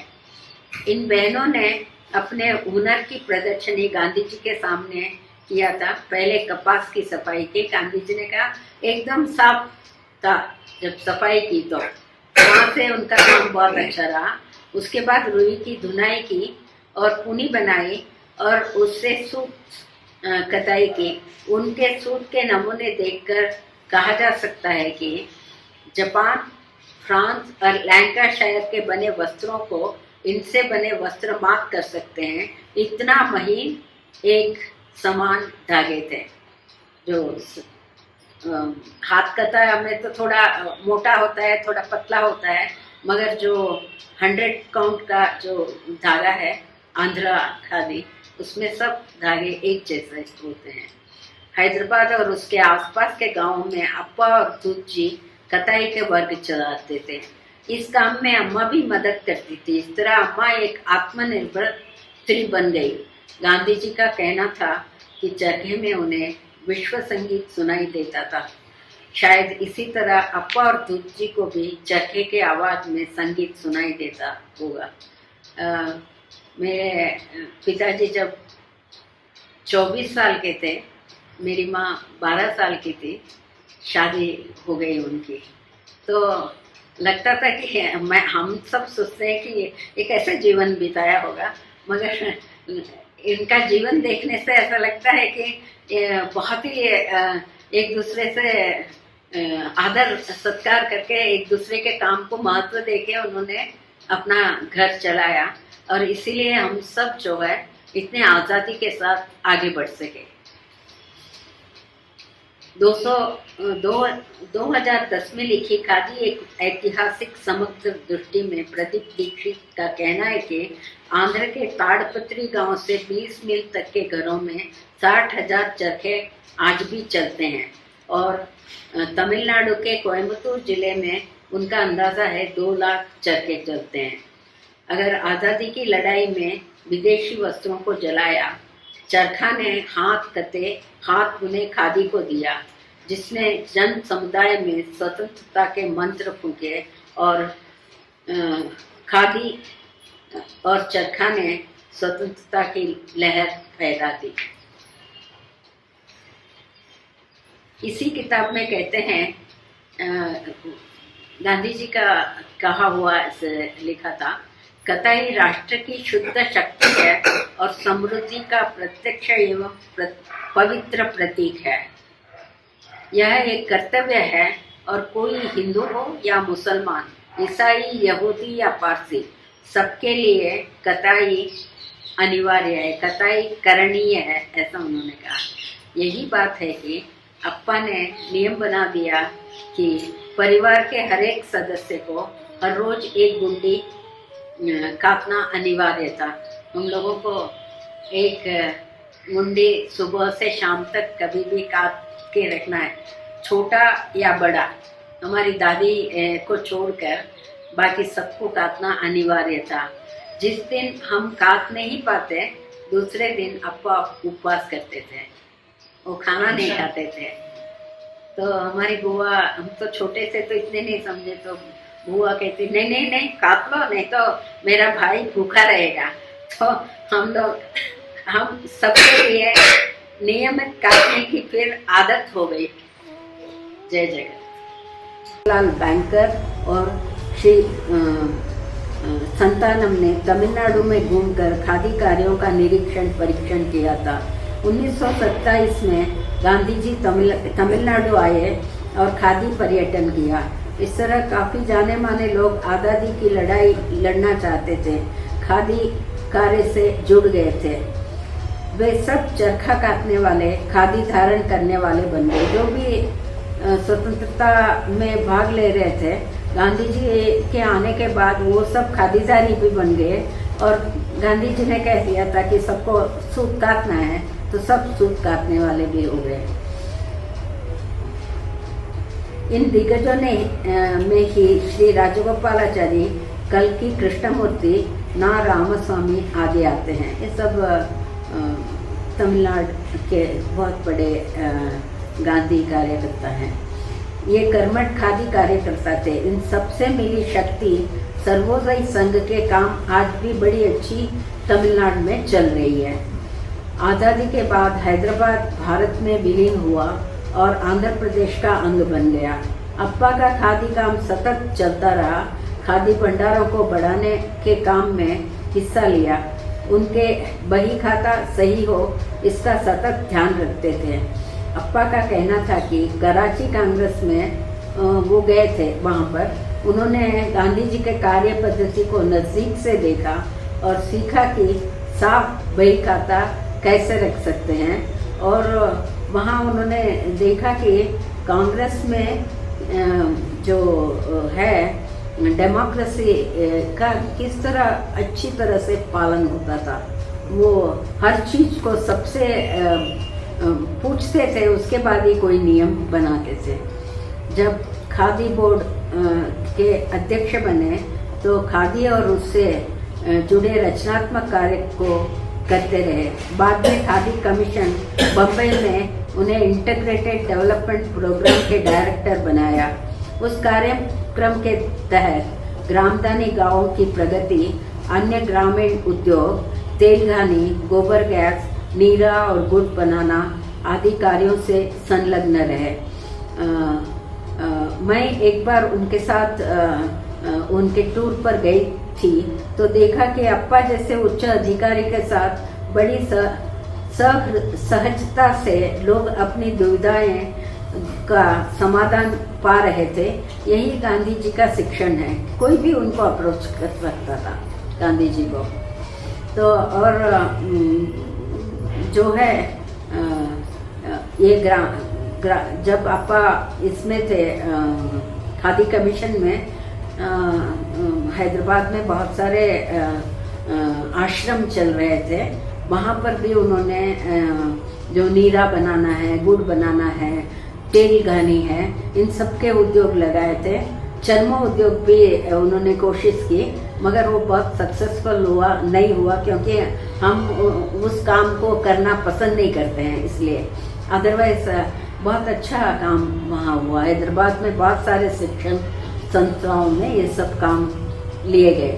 S3: इन बहनों ने अपने हुनर की प्रदर्शनी गांधी जी के सामने किया था। पहले कपास की सफाई की, गांधी जी ने कहा एकदम साफ था जब सफाई की, तो वहाँ से उनका काम बहुत अच्छा रहा। उसके बाद रुई की धुनाई की और ऊनी बनाई और उससे सूट कताई की। उनके सूट के नमूने देखकर कहा जा सकता है कि जापान, फ्रांस और लैंकाशायर के बने वस्त्रों को इनसे बने वस्त्र मात कर सकते हैं। इतना महीन एक समान धागे थे। जो हाथ कता में तो थोड़ा मोटा होता है, थोड़ा पतला होता है, मगर जो 100 काउंट का जो धागा है आंध्रा खादी, उसमें सब धागे एक जैसे होते हैं। हैदराबाद और उसके आसपास के गांवों में अप्पा और तुज्जी कताई के वर्ग चलाते थे। इस काम में अम्मा भी मदद करती थी। इस तरह अम्मा एक आत्मनिर्भर स्त्री बन गई। गांधी जी का कहना था कि चरखे में उन्हें विश्व संगीत सुनाई देता था। शायद इसी तरह अप्पा और तुज्जी को भी चरखे के आवाज में संगीत सुनाई देता होगा। मेरे पिताजी जब 24 साल के थे, मेरी माँ 12 साल की थी, शादी हो गई उनकी। तो लगता था कि हम सब सोचते हैं कि ये कैसे जीवन बिताया होगा, मगर इनका जीवन देखने से ऐसा लगता है कि बहुत ही एक दूसरे से आदर सत्कार करके एक दूसरे के काम को महत्व देके उन्होंने अपना घर चलाया, और इसीलिए हम सब जो है इतने आज़ादी के साथ आगे बढ़ सके। 2010 में लिखी खादी एक ऐतिहासिक समग्र दृष्टि में प्रदीप दीक्षित का कहना है कि आंध्र के ताड़पत्री गांव से 20 मील तक के घरों में 60,000 चरखे आज भी चलते हैं, और तमिलनाडु के कोयम्बतूर जिले में उनका अंदाज़ा है 2 लाख चरखे चलते हैं। अगर आज़ादी की लड़ाई में विदेशी वस्त्रों को जलाया, चरखा ने हाथ कते हाथ बुने खादी को दिया, जिसने जन समुदाय में स्वतंत्रता के मंत्र फूंके, और खादी और चरखा ने स्वतंत्रता की लहर फैला दी। इसी किताब में कहते हैं, गांधी जी का कहा हुआ लिखा था, कताई राष्ट्र की शुद्ध शक्ति है और समृद्धि का प्रत्यक्ष एवं पवित्र प्रतीक है। यह एक कर्तव्य है, और कोई हिंदू हो या मुसलमान, ईसाई, यहूदी या पारसी, सबके लिए कताई अनिवार्य है, कताई करणीय है, ऐसा उन्होंने कहा। यही बात है कि अप्पा ने नियम बना दिया कि परिवार के हर एक सदस्य को हर रोज एक गुंडी काटना अनिवार्य था। हम लोगों को एक गुंडी सुबह से शाम तक कभी भी काट के रखना है, छोटा या बड़ा। हमारी दादी को छोड़कर बाकी सबको काटना अनिवार्य था। जिस दिन हम काट नहीं पाते, दूसरे दिन अप्पा उपवास करते थे, वो खाना नहीं खाते थे। तो हमारी बुआ, हम तो छोटे से तो इतने नहीं समझे, तो बुआ कहती नहीं नहीं नहीं काट लो, नहीं तो मेरा भाई भूखा रहेगा। तो हम सबके लिए नियमित काटने की फिर आदत हो गई। जय जगन्नाथ। लाल बैंकर और श्री संतानम ने तमिलनाडु में घूमकर खादी कार्यों का निरीक्षण परीक्षण किया था। 1927 में गांधी जी तमिलनाडु आए और खादी पर्यटन किया। इस तरह काफ़ी जाने माने लोग आज़ादी की लड़ाई लड़ना चाहते थे, खादी कार्य से जुड़ गए थे। वे सब चरखा काटने वाले, खादी धारण करने वाले बन गए। जो भी स्वतंत्रता में भाग ले रहे थे, गांधी जी के आने के बाद वो सब खादीदारी भी बन गए, और गांधी जी ने कह दिया था कि सबको सूत काटना है, तो सब सूत काटने वाले भी हो गए। इन दिग्गजों ने में ही श्री राजगोपालाचारी, कल्कि कृष्णमूर्ति, ना रामस्वामी आदि आते हैं। ये सब तमिलनाडु के बहुत बड़े गांधी कार्यकर्ता हैं। ये कर्मठ खादी कार्यकर्ता थे। इन सबसे मिली शक्ति सर्वोदय संघ के काम आज भी बड़ी अच्छी तमिलनाडु में चल रही है। आज़ादी के बाद हैदराबाद भारत में विलीन हुआ और आंध्र प्रदेश का अंग बन गया। अप्पा का खादी काम सतत चलता रहा। खादी भंडारों को बढ़ाने के काम में हिस्सा लिया। उनके बही खाता सही हो, इसका सतत ध्यान रखते थे। अप्पा का कहना था कि कराची कांग्रेस में वो गए थे, वहाँ पर उन्होंने गांधी जी के कार्य पद्धति को नज़दीक से देखा और सीखा कि साफ बही खाता कैसे रख सकते हैं। और वहाँ उन्होंने देखा कि कांग्रेस में जो है डेमोक्रेसी का किस तरह अच्छी तरह से पालन होता था। वो हर चीज़ को सबसे पूछते थे, उसके बाद ही कोई नियम बनाते थे। जब खादी बोर्ड के अध्यक्ष बने तो खादी और उससे जुड़े रचनात्मक कार्य को करते रहे। बाद में खादी कमीशन बम्बई में उन्हें इंटीग्रेटेड डेवलपमेंट प्रोग्राम के डायरेक्टर बनाया। उस कार्यक्रम के तहत ग्रामदानी गांवों की प्रगति, अन्य ग्रामीण उद्योग, तेल घानी, गोबर गैस, नीरा और गुड़ बनाना आदि कार्यों से संलग्न रहे। मैं एक बार उनके साथ उनके टूर पर गई थी तो देखा कि अप्पा जैसे उच्च अधिकारी के साथ बड़ी सहजता से लोग अपनी दुविधाएं का समाधान पा रहे थे। यही गांधी जी का शिक्षण है। कोई भी उनको अप्रोच कर सकता था गांधी जी को। तो और जो है ये जब अप्पा इसमें थे खादी कमीशन में, हैदराबाद में बहुत सारे आश्रम चल रहे थे। वहाँ पर भी उन्होंने जो नीरा बनाना है, गुड़ बनाना है, तेल घानी है, इन सब के उद्योग लगाए थे। चर्म उद्योग भी उन्होंने कोशिश की, मगर वो बहुत सक्सेसफुल नहीं हुआ क्योंकि हम उस काम को करना पसंद नहीं करते हैं, इसलिए। अदरवाइज बहुत अच्छा काम वहाँ हुआ। हैदराबाद में बहुत सारे शिक्षण संस्थाओं में ये सब काम लिए गए।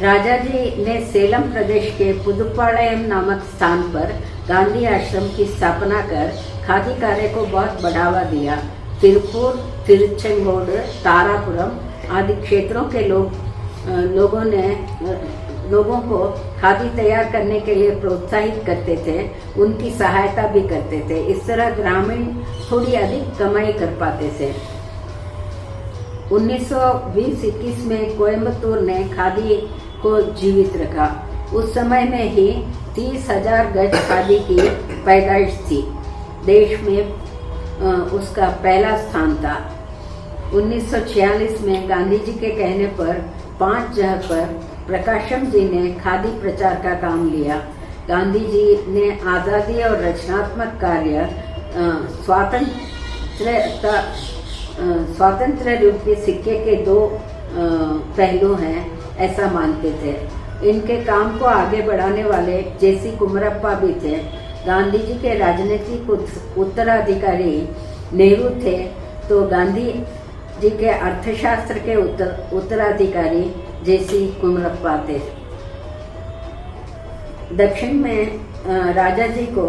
S3: राजा जी ने सेलम प्रदेश के पुदुपालयम नामक स्थान पर गांधी आश्रम की स्थापना कर खादी कार्य को बहुत बढ़ावा दिया। तिरुपुर, तिरुचेंगोड, तारापुरम आदि क्षेत्रों के लोगों को खादी तैयार करने के लिए प्रोत्साहित करते थे, उनकी सहायता भी करते थे। इस तरह ग्रामीण थोड़ी अधिक कमाई कर पाते थे। 1920-21 में कोयम्बतूर ने खादी को जीवित रखा। उस समय में ही 30,000 गज खादी की पैदाइश थी। देश में उसका पहला स्थान था। 1946 में गांधी जी के कहने पर 5 जगह पर प्रकाशम जी ने खादी प्रचार का काम लिया। गांधी जी ने आज़ादी और रचनात्मक कार्य स्वातंत्र रूपी सिक्के के 2 पहलू हैं, ऐसा मानते थे। इनके काम को आगे बढ़ाने वाले जेसी कुमरप्पा भी थे। गांधी जी के राजनीतिक उत्तराधिकारी नेहरू थे, तो गांधी जी के अर्थशास्त्र के उत्तराधिकारी जेसी कुमरप्पा थे। दक्षिण में राजा जी को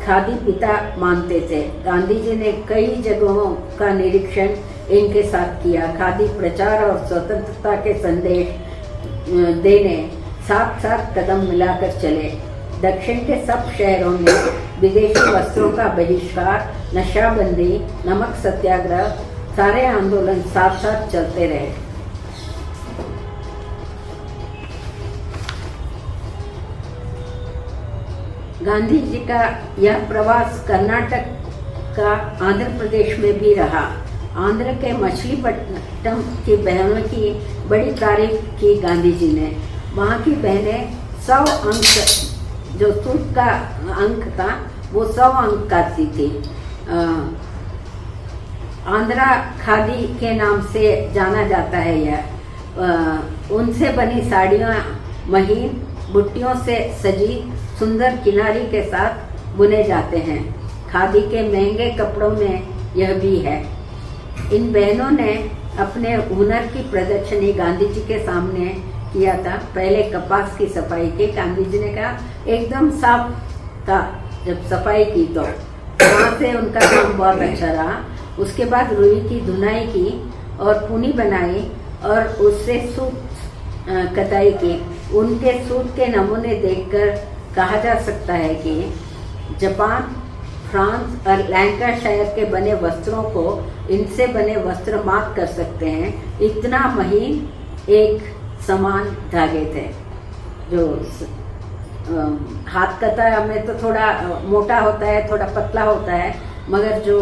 S3: खादी पिता मानते थे। गांधी जी ने कई जगहों का निरीक्षण इनके साथ किया। खादी प्रचार और स्वतंत्रता के संदेश देने साथ साथ कदम मिलाकर चले। दक्षिण के सब शहरों में विदेशी वस्त्रों का बहिष्कार, नशाबंदी, नमक सत्याग्रह, सारे आंदोलन साथ साथ चलते रहे। गांधी जी का यह प्रवास कर्नाटक का आंध्र प्रदेश में भी रहा। आंध्र के मछलीपट्टनम की बहनों की बड़ी तारीफ की गांधी जी ने। वहाँ की बहनें 100 अंक, जो सूट का अंक था वो 100 अंक काटती थी। आंध्रा खादी के नाम से जाना जाता है यह। उनसे बनी साड़ियाँ महीन बुट्टियों से सजी सुंदर किनारी के साथ बुने जाते हैं। खादी के महंगे कपड़ों में यह भी है। इन बहनों ने अपने हुनर की प्रदर्शनी गांधी जी के सामने किया था। पहले कपास की सफाई की, गांधी जी ने कहा एकदम साफ था जब सफाई की, तो वहाँ से उनका काम बहुत अच्छा रहा। उसके बाद रुई की धुनाई की और पुनी बनाई और उससे सूत कताई की। उनके सूत के नमूने देखकर कहा जा सकता है कि जापान, फ्रांस और लैंकाशायर के बने वस्त्रों को इनसे बने वस्त्र मात कर सकते हैं। इतना महीन एक समान धागे थे। जो हाथ कता में तो थोड़ा मोटा होता है, थोड़ा पतला होता है, मगर जो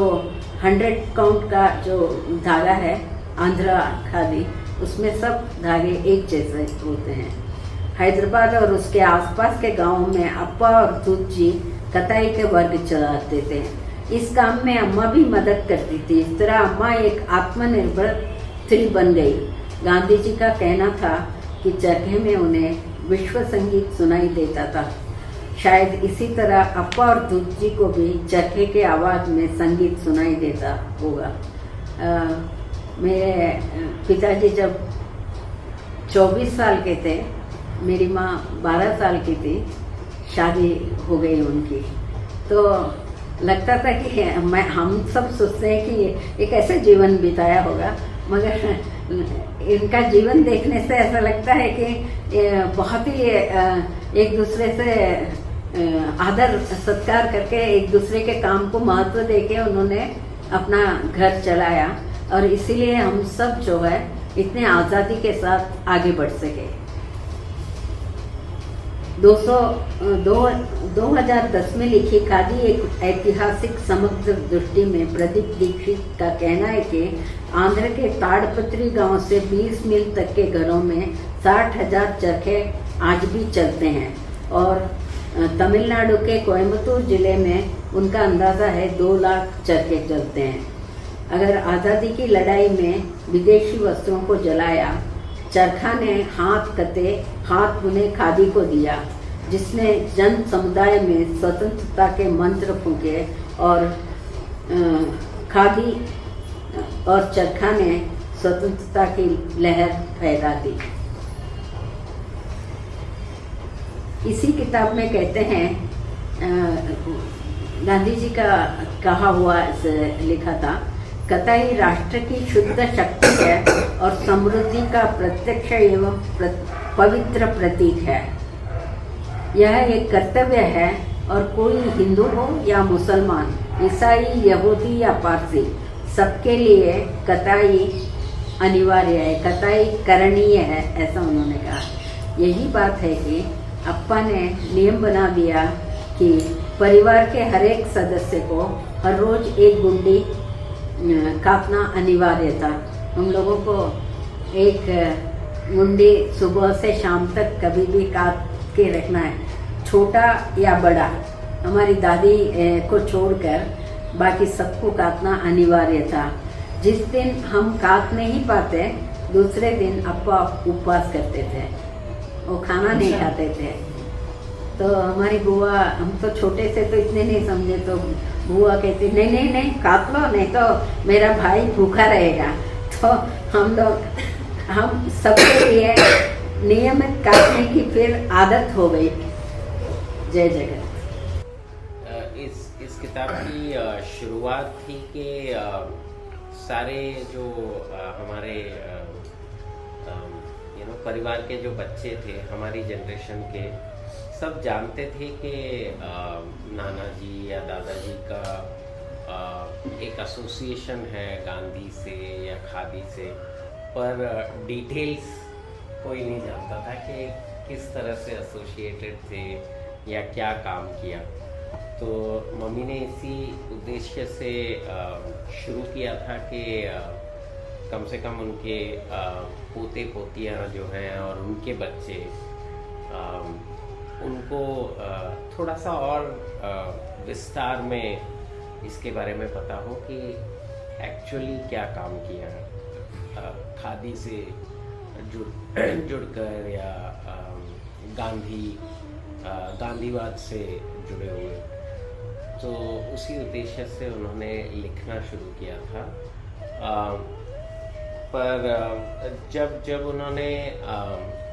S3: 100 काउंट का जो धागा है आंध्रा खादी, उसमें सब धागे एक जैसे होते हैं। हैदराबाद और उसके आसपास के गांवों में अप्पा और दूजी कताई के वर्ग चलाते थे। इस काम में अम्मा भी मदद करती थी। इस तरह अम्मा एक आत्मनिर्भर स्त्री बन गई। गांधी जी का कहना था कि चरखे में उन्हें विश्व संगीत सुनाई देता था। शायद इसी तरह अप्पा और दूजी को भी चरखे के आवाज़ में संगीत सुनाई देता होगा। मेरे पिताजी जब 24 साल के थे, मेरी माँ 12 साल की थी, शादी हो गई उनकी। तो लगता था कि हम सब सोचते हैं कि ये कैसे जीवन बिताया होगा, मगर इनका जीवन देखने से ऐसा लगता है कि ये बहुत ही एक दूसरे से आदर सत्कार करके एक दूसरे के काम को महत्व देके उन्होंने अपना घर चलाया, और इसीलिए हम सब जो है इतने आज़ादी के साथ आगे बढ़ सके। 2010 में लिखी खादी एक ऐतिहासिक समग्र दृष्टि में प्रदीप दीक्षित का कहना है कि आंध्र के ताड़पत्री गांव से 20 मील तक के घरों में 60,000 चरखे आज भी चलते हैं, और तमिलनाडु के कोयम्बतूर जिले में उनका अंदाज़ा है 2 लाख चरखे चलते हैं। अगर आज़ादी की लड़ाई में विदेशी वस्त्रों को जलाया, चरखा ने हाथ बुने खादी को दिया, जिसने जन समुदाय में स्वतंत्रता के मंत्र फूंके, और खादी और चरखा ने स्वतंत्रता की लहर फैला दी। इसी किताब में कहते हैं, गांधी जी का कहा हुआ लिखा था, कताई राष्ट्र की शुद्ध शक्ति है और समृद्धि का प्रत्यक्ष एवं पवित्र प्रतीक है। यह एक कर्तव्य है, और कोई हिंदू हो या मुसलमान, ईसाई, यहूदी या पारसी, सबके लिए कताई अनिवार्य है, कताई करणीय है, ऐसा उन्होंने कहा। यही बात है कि अप्पा ने नियम बना दिया कि परिवार के हर एक सदस्य को हर रोज एक गुंडी काटना अनिवार्य था। हम लोगों को एक गुंडी सुबह से शाम तक कभी भी काट के रखना है, छोटा या बड़ा। हमारी दादी को छोड़कर बाकी सबको काटना अनिवार्य था। जिस दिन हम काट नहीं पाते, दूसरे दिन अप्पा उपवास करते थे, वो खाना नहीं खाते थे। तो हमारी बुआ, हम तो छोटे से तो इतने नहीं समझे, तो बुआ कहती नहीं काट लो, नहीं तो मेरा भाई भूखा रहेगा। तो हम सबके लिए नियमित काटने की फिर आदत हो गई। जय जगत।
S2: इस किताब की शुरुआत थी कि सारे जो हमारे परिवार के जो बच्चे थे, हमारी जनरेशन के, सब जानते थे कि नाना जी या दादाजी का एक एसोसिएशन है गांधी से या खादी से, पर डिटेल्स कोई नहीं जानता था कि किस तरह से एसोसिएटेड थे या क्या काम किया। तो मम्मी ने इसी उद्देश्य से शुरू किया था कि कम से कम उनके पोते पोतियाँ जो हैं और उनके बच्चे, उनको थोड़ा सा और विस्तार में इसके बारे में पता हो कि एक्चुअली क्या काम किया खादी से जुड़कर या गांधीवाद से जुड़े हुए। तो उसी उद्देश्य से उन्होंने लिखना शुरू किया था। पर जब उन्होंने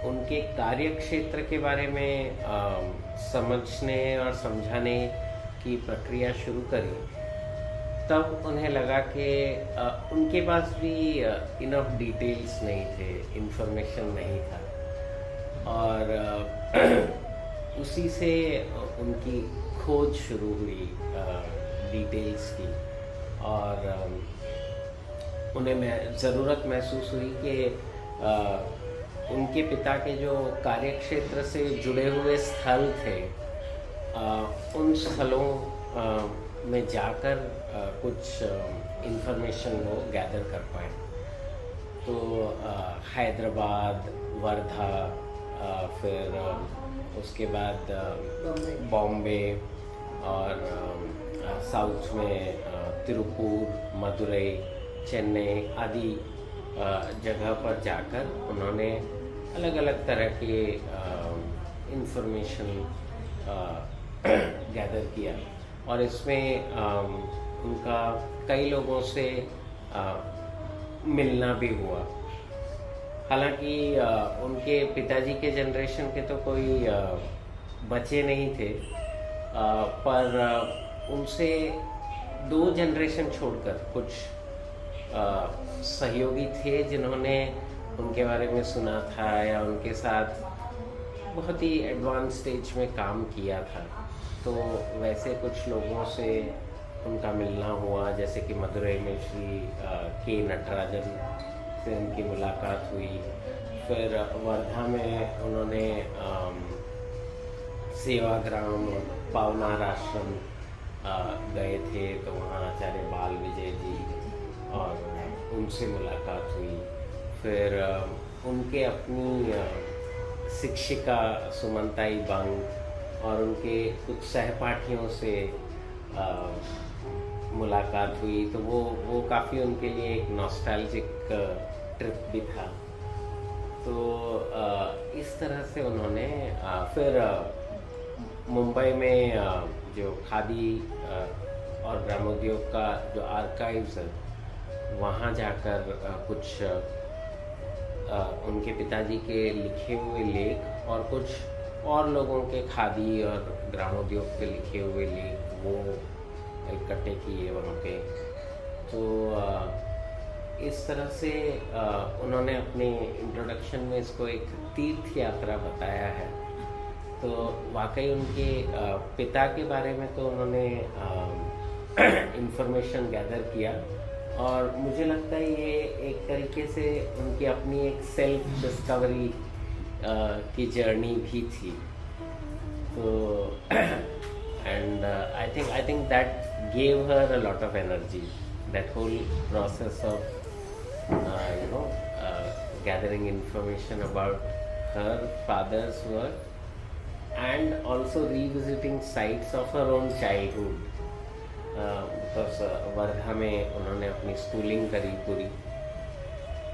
S2: उनके कार्य क्षेत्र के बारे में समझने और समझाने की प्रक्रिया शुरू करी, तब उन्हें लगा कि उनके पास भी इनफ डिटेल्स नहीं थे, इंफॉर्मेशन नहीं था, और उसी से उनकी खोज शुरू हुई डिटेल्स की। और उन्हें ज़रूरत महसूस हुई कि उनके पिता के जो कार्यक्षेत्र से जुड़े हुए स्थल थे, उन स्थलों में जाकर कुछ इंफॉर्मेशन वो गैदर कर पाए। तो हैदराबाद, वर्धा, फिर उसके बाद बॉम्बे, और साउथ में तिरुपुर, मदुरई, चेन्नई आदि जगह पर जाकर उन्होंने अलग अलग तरह के इंफॉर्मेशन गैदर किया। और इसमें उनका कई लोगों से मिलना भी हुआ। हालांकि उनके पिताजी के जनरेशन के तो कोई बच्चे नहीं थे, पर उनसे 2 जनरेशन छोड़कर कुछ सहयोगी थे जिन्होंने उनके बारे में सुना था या उनके साथ बहुत ही एडवांस स्टेज में काम किया था। तो वैसे कुछ लोगों से उनका मिलना हुआ, जैसे कि मदुरई में श्री के नटराजन से उनकी मुलाकात हुई। फिर वर्धा में उन्होंने सेवाग्राम और पावनार आश्रम गए थे, तो वहाँ आचार्य बाल विजय जी और उनसे मुलाकात हुई। फिर उनके अपनी शिक्षिका सुमनताई बंग और उनके कुछ सहपाठियों से मुलाकात हुई। तो वो काफ़ी उनके लिए एक नॉस्टैल्जिक ट्रिप भी था। तो इस तरह से उन्होंने फिर मुंबई में जो खादी और ग्रामोद्योग का जो आर्काइव्स है, वहाँ जाकर कुछ उनके पिताजी के लिखे हुए लेख और कुछ और लोगों के खादी और ग्रामोद्योग के लिखे हुए लेख वो इकट्ठे किए वहाँ पे। तो इस तरह से उन्होंने अपने इंट्रोडक्शन में इसको एक तीर्थ यात्रा बताया है। तो वाकई उनके पिता के बारे में तो उन्होंने इंफॉर्मेशन गैदर किया, और मुझे लगता है ये एक तरीके से उनकी अपनी एक सेल्फ डिस्कवरी की जर्नी भी थी। तो and I think that gave her a lot of energy, that whole process of gathering information about her father's work and also revisiting sites of her own childhood, because Wardha में उन्होंने अपनी स्कूलिंग करी पूरी।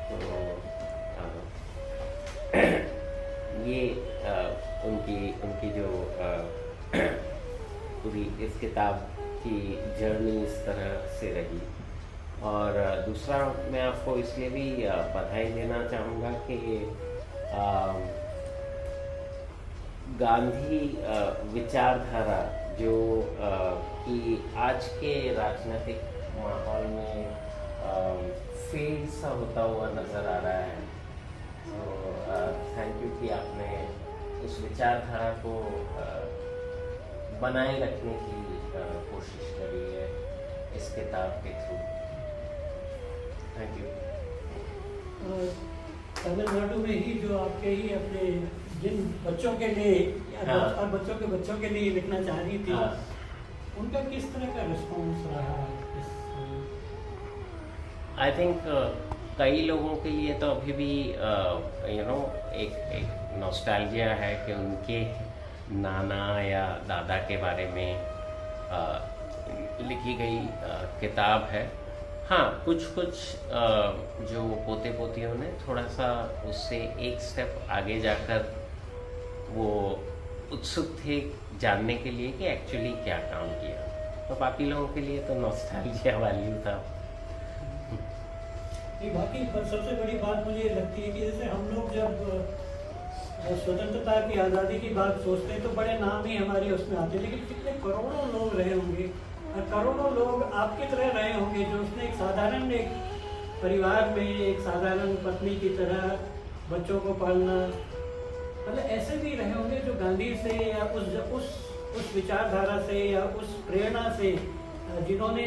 S2: तो ये उनकी जो पूरी इस किताब की जर्नी इस तरह से रही। और दूसरा मैं आपको इसलिए भी बधाई देना चाहूँगा कि गांधी विचारधारा जो कि आज के राजनीतिक माहौल में फेड सा होता हुआ नज़र आ रहा है। तो थैंक यू कि आपने उस विचारधारा को बनाए रखने की कोशिश करी है इस किताब के थ्रू। Thank you.
S1: तमिलनाडु में ही जो आपके ही अपने जिन बच्चों के लिए और बच्चों के बच्चों के लिए लिखना चाह रही थी, उनका किस तरह का रिस्पॉन्स रहा?
S2: आई थिंक कई लोगों के लिए तो अभी भी एक नॉस्टैल्जिया है कि उनके नाना या दादा के बारे में लिखी गई किताब है। हाँ, कुछ जो पोते पोतियों ने थोड़ा सा उससे एक स्टेप आगे जाकर वो उत्सुक थे जानने के लिए कि एक्चुअली क्या काम किया। तो बाकी लोगों के लिए तो नॉस्टैल्जिया वैल्यू था।
S1: बाकी सबसे बड़ी बात मुझे लगती है कि जैसे हम लोग जब स्वतंत्रता की आज़ादी की बात सोचते हैं तो बड़े नाम ही हमारे उसमें आते हैं, लेकिन कितने करोड़ों लोग रहे होंगे और करोड़ों लोग आपकी तरह रहे होंगे जो उसने एक साधारण एक परिवार में एक साधारण पत्नी की तरह बच्चों को पालना, मतलब ऐसे भी रहे होंगे जो गांधी से या उस विचारधारा से या उस प्रेरणा से जिन्होंने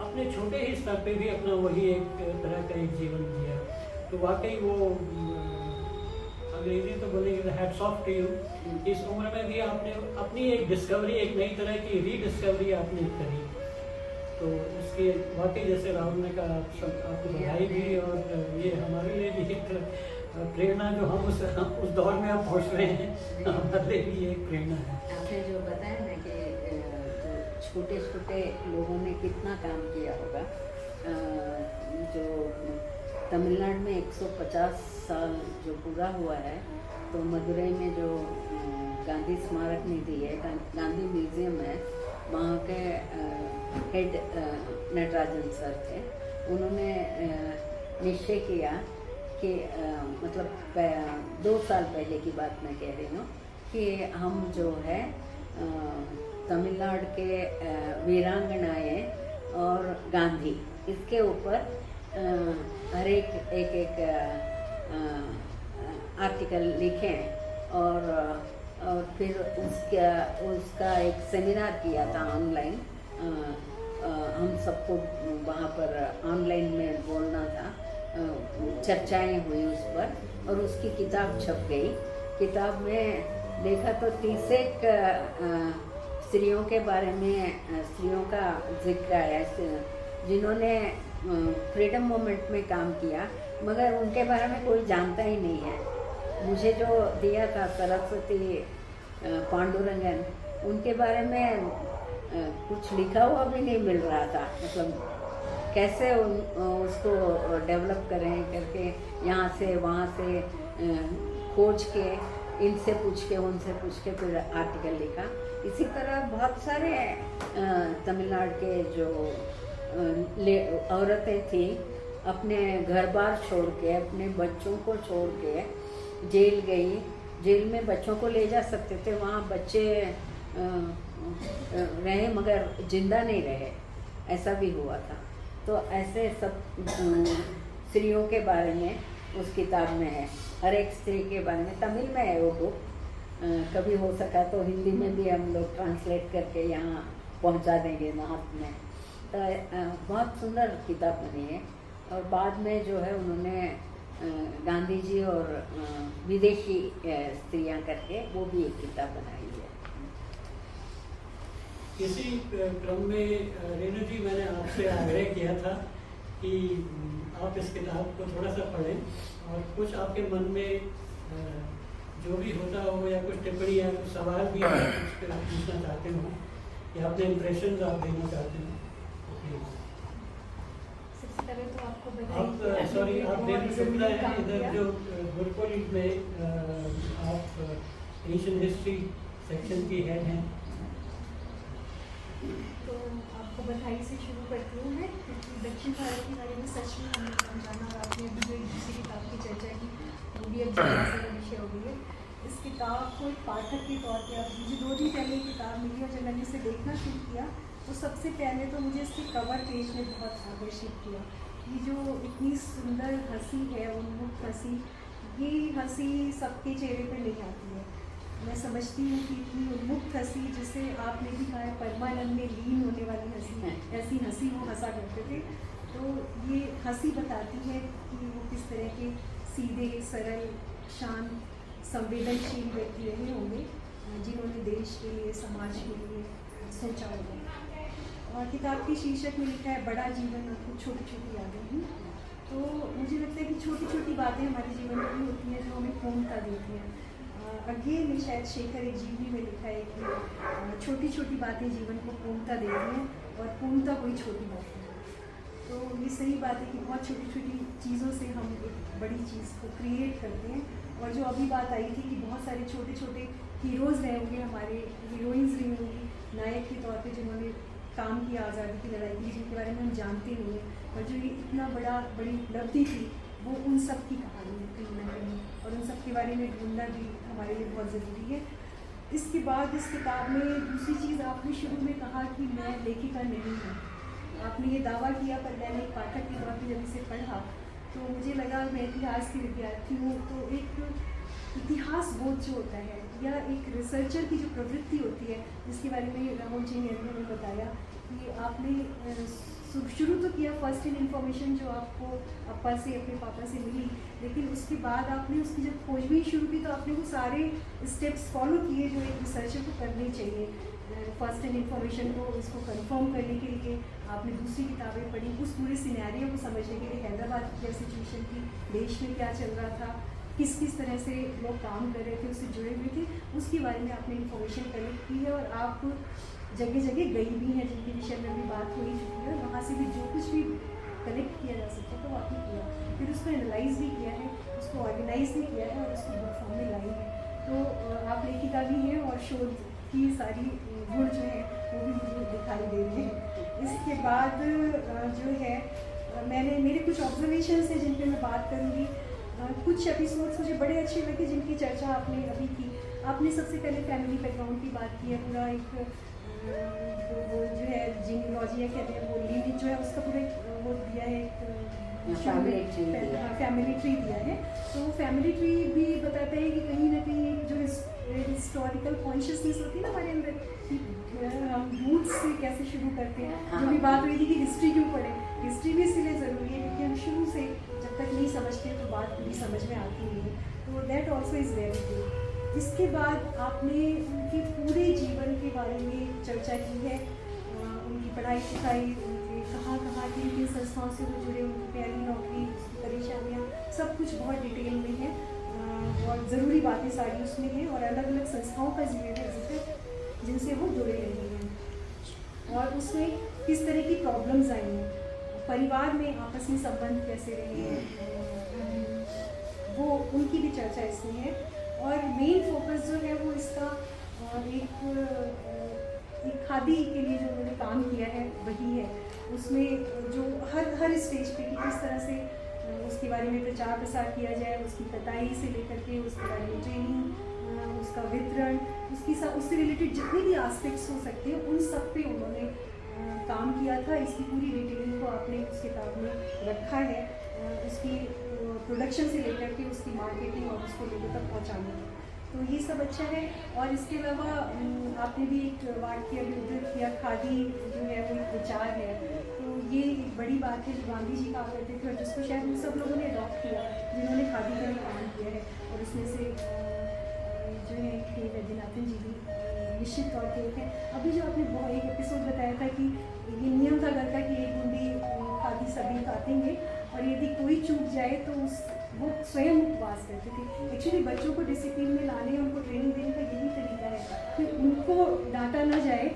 S1: अपने छोटे ही स्तर पे भी अपना वही एक तरह का एक जीवन जिया। तो वाकई वो अंग्रेजी तो बोलेंगे हैट्स ऑफ टू यू। इस उम्र में भी आपने अपनी एक डिस्कवरी, एक नई तरह की रीडिस्कवरी आपने करी। तो उसके वाकई जैसे राहुल ने कहा आपको बधाई भी, और ये हमारे लिए भी एक प्रेरणा जो हम उस दौर में आप पहुँच रहे हैं, हमारे लिए भी एक प्रेरणा है।
S3: आपने जो बताया ना कि जो छोटे छोटे लोगों ने कितना काम किया होगा, जो तमिलनाडु में 150 साल जो पूरा हुआ है, तो मदुरई में जो गांधी स्मारक निधि है, गांधी म्यूजियम है, वहाँ के हेड नटराजन सर थे। उन्होंने निश्चय किया कि मतलब 2 साल पहले की बात मैं कह रही हूँ कि हम जो है तमिलनाडु के वीरांगनाएं और गांधी, इसके ऊपर हर एक आर्टिकल लिखे और फिर उसका एक सेमिनार किया था ऑनलाइन। हम सबको वहाँ पर ऑनलाइन में बोलना था, चर्चाएं हुई उस पर और उसकी किताब छप गई। किताब में देखा तो 30 स्त्रियों के बारे में, स्त्रियों का जिक्र आया जिन्होंने फ्रीडम मूवमेंट में काम किया, मगर उनके बारे में कोई जानता ही नहीं है। मुझे जो दिया था सरस्वती पांडुरंगन, उनके बारे में कुछ लिखा हुआ भी नहीं मिल रहा था। मतलब कैसे उसको डेवलप करें करके यहाँ से वहाँ से खोज के, इनसे पूछ के उनसे पूछ के फिर आर्टिकल लिखा। इसी तरह बहुत सारे तमिलनाडु के जो औरतें थी, अपने घर बार छोड़ के, अपने बच्चों को छोड़ के जेल गई। जेल में बच्चों को ले जा सकते थे, वहाँ बच्चे रहे मगर जिंदा नहीं रहे, ऐसा भी हुआ था। तो ऐसे सब स्त्रियों के बारे में उस किताब में है, हर एक स्त्री के बारे में। तमिल में है वो बुक, कभी हो सका तो हिंदी में भी हम लोग ट्रांसलेट करके यहाँ पहुँचा देंगे नॉर्थ में। तो बहुत सुंदर किताब बनी है। और बाद में जो है उन्होंने गांधी जी और विदेशी स्त्रियाँ करके वो भी एक किताब बनाई है।
S1: इसी क्रम में रेणु जी, मैंने आपसे आग्रह किया था कि आप इस किताब को थोड़ा सा पढ़ें और कुछ आपके मन में जो भी होता हो या कुछ टिप्पणी या कुछ सवाल भी कुछ पूछना चाहते हो या अपने इम्प्रेशन आप देना चाहते हो।
S4: सबसे पहले तो आपको
S1: आप सॉरी, आप रेणु शुक्ला हैं, इधर जो गुरुकुल में आप एशियन हिस्ट्री सेक्शन की हेड हैं।
S4: तो आपको बधाई से शुरू करती हूँ मैं, क्योंकि दक्षिण भारत के बारे में सच में हमें समझाना, और आपने अभी जो एक दूसरी किताब की चर्चा की वो भी अब जिज्ञासा का विषय हो गई है। इस किताब को एक पाठक के तौर पर, अब मुझे 2 दिन पहले किताब मिली और जब मैंने इसे देखना शुरू किया तो सबसे पहले तो मुझे इसके कवर पेज में बहुत आकर्षित किया। ये जो इतनी सुंदर हंसी है, उन्मुक्त हंसी, ये हंसी सबके चेहरे पर नहीं आती है। मैं समझती हूँ कि इतनी उन्मुक्त हंसी, जिसे आपने भी कहा है परमानंद में लीन होने वाली हंसी, ऐसी हंसी वो हंसा करते थे। तो ये हंसी बताती है कि वो किस तरह के सीधे, सरल, शांत, संवेदनशील व्यक्ति रहे होंगे, जिन्होंने देश के लिए, समाज के लिए सोचा होगा। और किताब के शीर्षक में लिखा है बड़ा जीवन और कुछ छोटी छोटी यादें हैं। तो मुझे लगता है कि छोटी छोटी बातें हमारे जीवन में भी होती हैं जो हमें पूर्णता देती हैं। अगेन में शायद शेखर एक जीवनी में लिखा है कि छोटी छोटी बातें जीवन को पूर्णता देती हैं और पूर्णता कोई छोटी बात है। तो ये सही बात है कि बहुत छोटी छोटी चीज़ों से हम एक बड़ी चीज़ को क्रिएट करते हैं। और जो अभी बात आई थी कि बहुत सारे छोटे छोटे हीरोज़ रहे होंगे, हमारे हीरोइंस रही होंगी नायक के तौर पे, जिन्होंने काम किया आज़ादी की लड़ाई की, जिनके बारे में हम जानते नहीं हैं, और जो ये इतना बड़ी उपलब्धि थी, वो उन सब की कहानी है कहीं ना कहीं, और उन सब के बारे में ढूंढना भी हमारे लिए बहुत ज़रूरी है। इसके बाद इस किताब में दूसरी चीज़, आपने शुरू में कहा कि मैं लेखिका नहीं हूँ, आपने ये दावा किया, पर मैंने एक पाठक के तौर पर जब इसे पढ़ा तो मुझे लगा मैं इतिहास की विद्यार्थी हूँ, तो एक इतिहास बोध जो होता है या एक रिसर्चर की जो प्रवृत्ति होती है, जिसके बारे में राहुल जी ने बताया कि आपने शुरू तो किया फर्स्ट इन इन्फॉर्मेशन जो आपको अप्पा से, अपने पापा से मिली, लेकिन उसके बाद आपने उसकी जब खोजबीन शुरू की तो आपने वो सारे स्टेप्स फॉलो किए जो एक रिसर्चर को करने चाहिए। फर्स्ट इन इन्फॉर्मेशन को उसको कंफर्म करने के लिए आपने दूसरी किताबें पढ़ी, उस पूरे सिनेरियो को समझने के लिए, हैदराबाद की क्या सिचुएशन थी, देश में क्या चल रहा था, किस किस तरह से लोग काम कर रहे थे, उससे जुड़े हुए थे, उसके बारे में आपने इन्फॉर्मेशन कलेक्ट की है। और आप जगह जगह गई भी हैं, जिनके विषय में भी बात हो ही चुकी है, वहाँ से भी जो कुछ भी कलेक्ट किया जा सकता है तो वो आपने किया, फिर उसको एनालाइज भी किया है, उसको ऑर्गेनाइज भी किया है और उसको बुक फॉर्म में लाई है। तो आप लेखिका भी हैं और शोध की सारी गुण जो है वो भी मुझे दिखाई दे रहे हैं। इसके बाद जो है मेरे कुछ ऑब्जर्वेशंस हैं जिन पे मैं बात करूँगी। कुछ एपिसोड्स मुझे बड़े अच्छे लगे जिनकी चर्चा आपने अभी की। आपने सबसे पहले फैमिली बैकग्राउंड की बात की है, पूरा एक वो जो है जीनियोलॉजी या कहते हैं वो लीनिएज जो है उसका पूरा वो दिया है,
S3: फैमिली ट्री दिया।
S4: हाँ, फैमिली ट्री दिया है। तो वो फैमिली ट्री भी बताता है कि कहीं ना कहीं एक जो हिस्टोरिकल कॉन्शियसनेस होती है ना हमारे अंदर कि हम रूट्स से कैसे शुरू करते हैं। जो भी बात हुई थी कि हिस्ट्री क्यों पढ़े, हिस्ट्री भी इसलिए ज़रूरी है क्योंकि हम शुरू से जब तक नहीं समझते तो बात पूरी समझ में आती नहीं है। तो that also is very good. इसके बाद आपने उनके पूरे जीवन के बारे में चर्चा की है, उनकी पढ़ाई लिखाई, उनके कहाँ कहाँ किन किन संस्थाओं से वो जुड़े, उनकी पहली नौकरी, उसकी परेशानियाँ, सब कुछ बहुत डिटेल में है। बहुत ज़रूरी बातें सारी उसमें हैं और अलग अलग संस्थाओं का जिक्र जिनसे वो जुड़े रहे हैं और उसमें किस तरह की प्रॉब्लम्स आई हैं, परिवार में आपस में संबंध कैसे रहे हैं, वो उनकी भी चर्चा इसमें है। और मेन फोकस जो है वो इसका एक खादी के लिए जो उन्होंने काम किया है वही है। उसमें जो हर स्टेज पे कि किस तरह से उसके बारे में प्रचार प्रसार किया जाए, उसकी कटाई से लेकर के उसके बारे में ट्रेनिंग, उसका वितरण, उससे रिलेटेड जितने भी एस्पेक्ट्स हो सकते हैं उन सब पे उन्होंने काम किया था। इसकी पूरी डिटेलिंग को आपने उस किताब में रखा है, उसकी प्रोडक्शन से लेकर के उसकी मार्केटिंग और उसको लोगों तक पहुंचाने का। तो ये सब अच्छा है। और इसके अलावा आपने भी एक वाक्य भी उद्धृत किया, खादी जो है वो एक विचार है। तो ये एक बड़ी बात है जो गांधी जी कहा करते थे और जिसको शायद उन सब लोगों ने अडॉप्ट किया जिन्होंने खादी का काम किया है। और उसमें से जो है के वैद्यनाथन जी भी निश्चित तौर पे है। अभी जो आपने एक एपिसोड बताया था कि ये नियम था घर का कि एक बूंदी खादी सभी काटेंगे और यदि कोई चूक जाए तो वो स्वयं उपवास करते थे। एक्चुअली बच्चों को डिसिप्लिन में लाने, उनको ट्रेनिंग देने का यही तरीका है कि उनको डांटा ना जाए,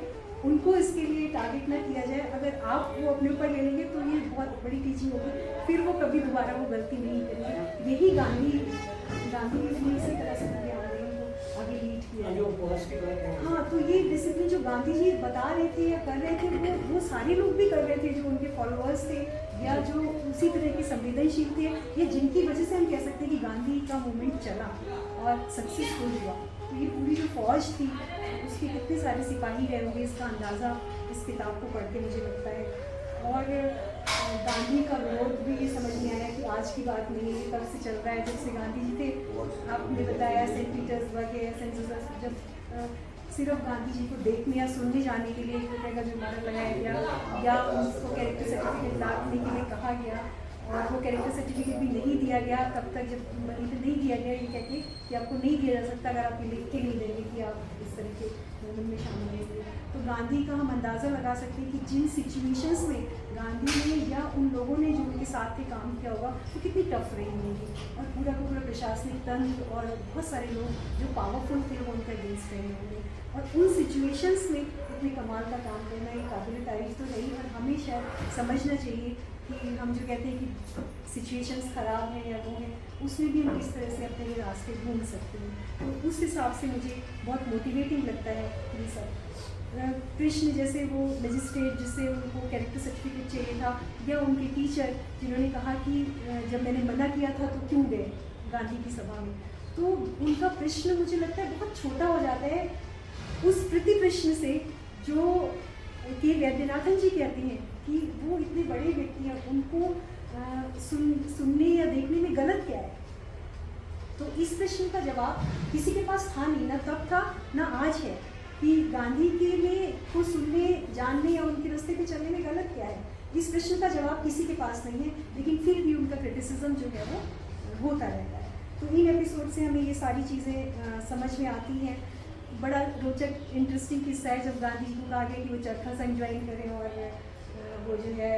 S4: उनको इसके लिए टारगेट ना किया जाए। अगर आप वो अपने ऊपर ले लेंगे तो ये बहुत बड़ी टीचिंग होगी, फिर वो कभी दोबारा वो गलती नहीं करेंगे। यही गांधी ने इसी तरह से पूरे आंदोलन को आगे लीड किया। हाँ, तो ये डिसिप्लिन जो गांधी जी बता रहे थे या कर रहे थे वो सारे लोग भी कर रहे थे जो उनके फॉलोअर्स थे या जो उसी तरह के संवेदनशील थे या जिनकी वजह से हम कह सकते हैं कि गांधी का मूवमेंट चला और सक्सेसफुल हुआ। तो ये पूरी जो फौज थी उसके कितने सारे सिपाही रहे होंगे इसका अंदाज़ा इस किताब को पढ़ के मुझे लगता है। और गांधी का विरोध भी ये समझ में आया कि आज की बात नहीं है, कब से चल रहा है, जब से गांधी जी थे। आपने बताया सेंट पीटर्सबर्ग या सेंट जोसेफ जब सिर्फ गांधी जी को देखने या सुनने जाने के लिए ₹1 का जुर्माना लगाया गया या उसको कैरेक्टर सर्टिफिकेट लाने के लिए कहा गया और वो कैरेक्टर सर्टिफिकेट भी नहीं दिया गया तब तक जब मनी पे नहीं दिया गया ये कहते कि आपको नहीं दिया जा सकता अगर आप ये लिख के नहीं देंगे कि आप इस तरह के मूवमेंट में शामिल होंगे। तो गांधी का हम अंदाज़ा लगा सकते हैं कि जिन सिचुएशंस में गांधी ने या उन लोगों ने जो उनके साथ में काम किया होगा वो कितनी टफ रही होंगी और पूरा का पूरा प्रशासनिक तंत्र और बहुत सारे लोग जो पावरफुल थे वो उनका अगेंस्ट रहे होंगे और उन सिचुएशंस में इतने कमाल का काम करना एक काबिल तारीफ तो नहीं, और हमें शायद समझना चाहिए कि हम जो कहते हैं कि सिचुएशंस ख़राब हैं या वो हैं उसमें भी हम किस तरह से अपने लिए रास्ते ढूंढ सकते हैं। तो उस हिसाब से मुझे बहुत मोटिवेटिंग लगता है ये सब। कृष्ण जैसे वो मजिस्ट्रेट जिससे उनको कैरेक्टर सर्टिफिकेट चाहिए था या उनके टीचर जिन्होंने कहा कि जब मैंने मना किया था तो क्यों गए गांधी की सभा में, तो उनका प्रश्न मुझे लगता है बहुत छोटा हो जाता है उस प्रति प्रश्न से जो के वैद्यनाथन जी कहते हैं कि वो इतने बड़े व्यक्ति हैं, उनको सुनने या देखने में गलत क्या है। तो इस प्रश्न का जवाब किसी के पास था नहीं, ना तब था ना आज है कि गांधी के लिए को सुनने जानने या उनके रास्ते पे चलने में गलत क्या है। इस प्रश्न का जवाब किसी के पास नहीं है, लेकिन फिर भी उनका क्रिटिसिज्म जो है वो होता रहता है। तो इन एपिसोड से हमें ये सारी चीज़ें समझ में आती हैं। बड़ा रोचक इंटरेस्टिंग किस्सा है जब गांधी जी को कहा गया कि वो चरखा संघ ज्वाइन करें और वो जो है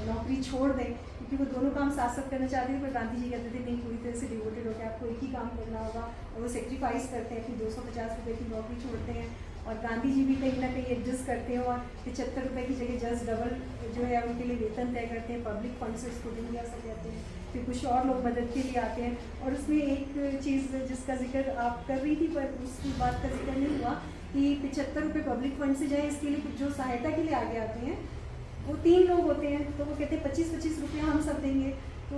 S4: नौकरी छोड़ दें, क्योंकि वो दोनों काम साथ साथ करना चाहते थे, पर गांधी जी कहते थे नहीं, पूरी तरह से डिवोटेड होकर आपको एक ही काम करना होगा, और वो सेक्रीफाइस करते हैं कि 250 रुपये की नौकरी छोड़ते हैं। और गांधी जी भी कहीं ना कहीं एडजस्ट करते हैं और 75 रुपये की जगह जस्ट डबल जो है उनके लिए वेतन तय करते हैं, पब्लिक फंड से उसको इंडिया से कहते हैं। फिर कुछ और लोग मदद के लिए आते हैं। और उसमें एक चीज़ जिसका जिक्र आप कर रही थी पर उस बात का जिक्र नहीं हुआ कि 75 रुपये पब्लिक फंड से जाए, इसके लिए जो सहायता के लिए आगे आते हैं वो 3 लोग होते हैं। तो वो कहते हैं 25-25 रुपया हम सब देंगे। तो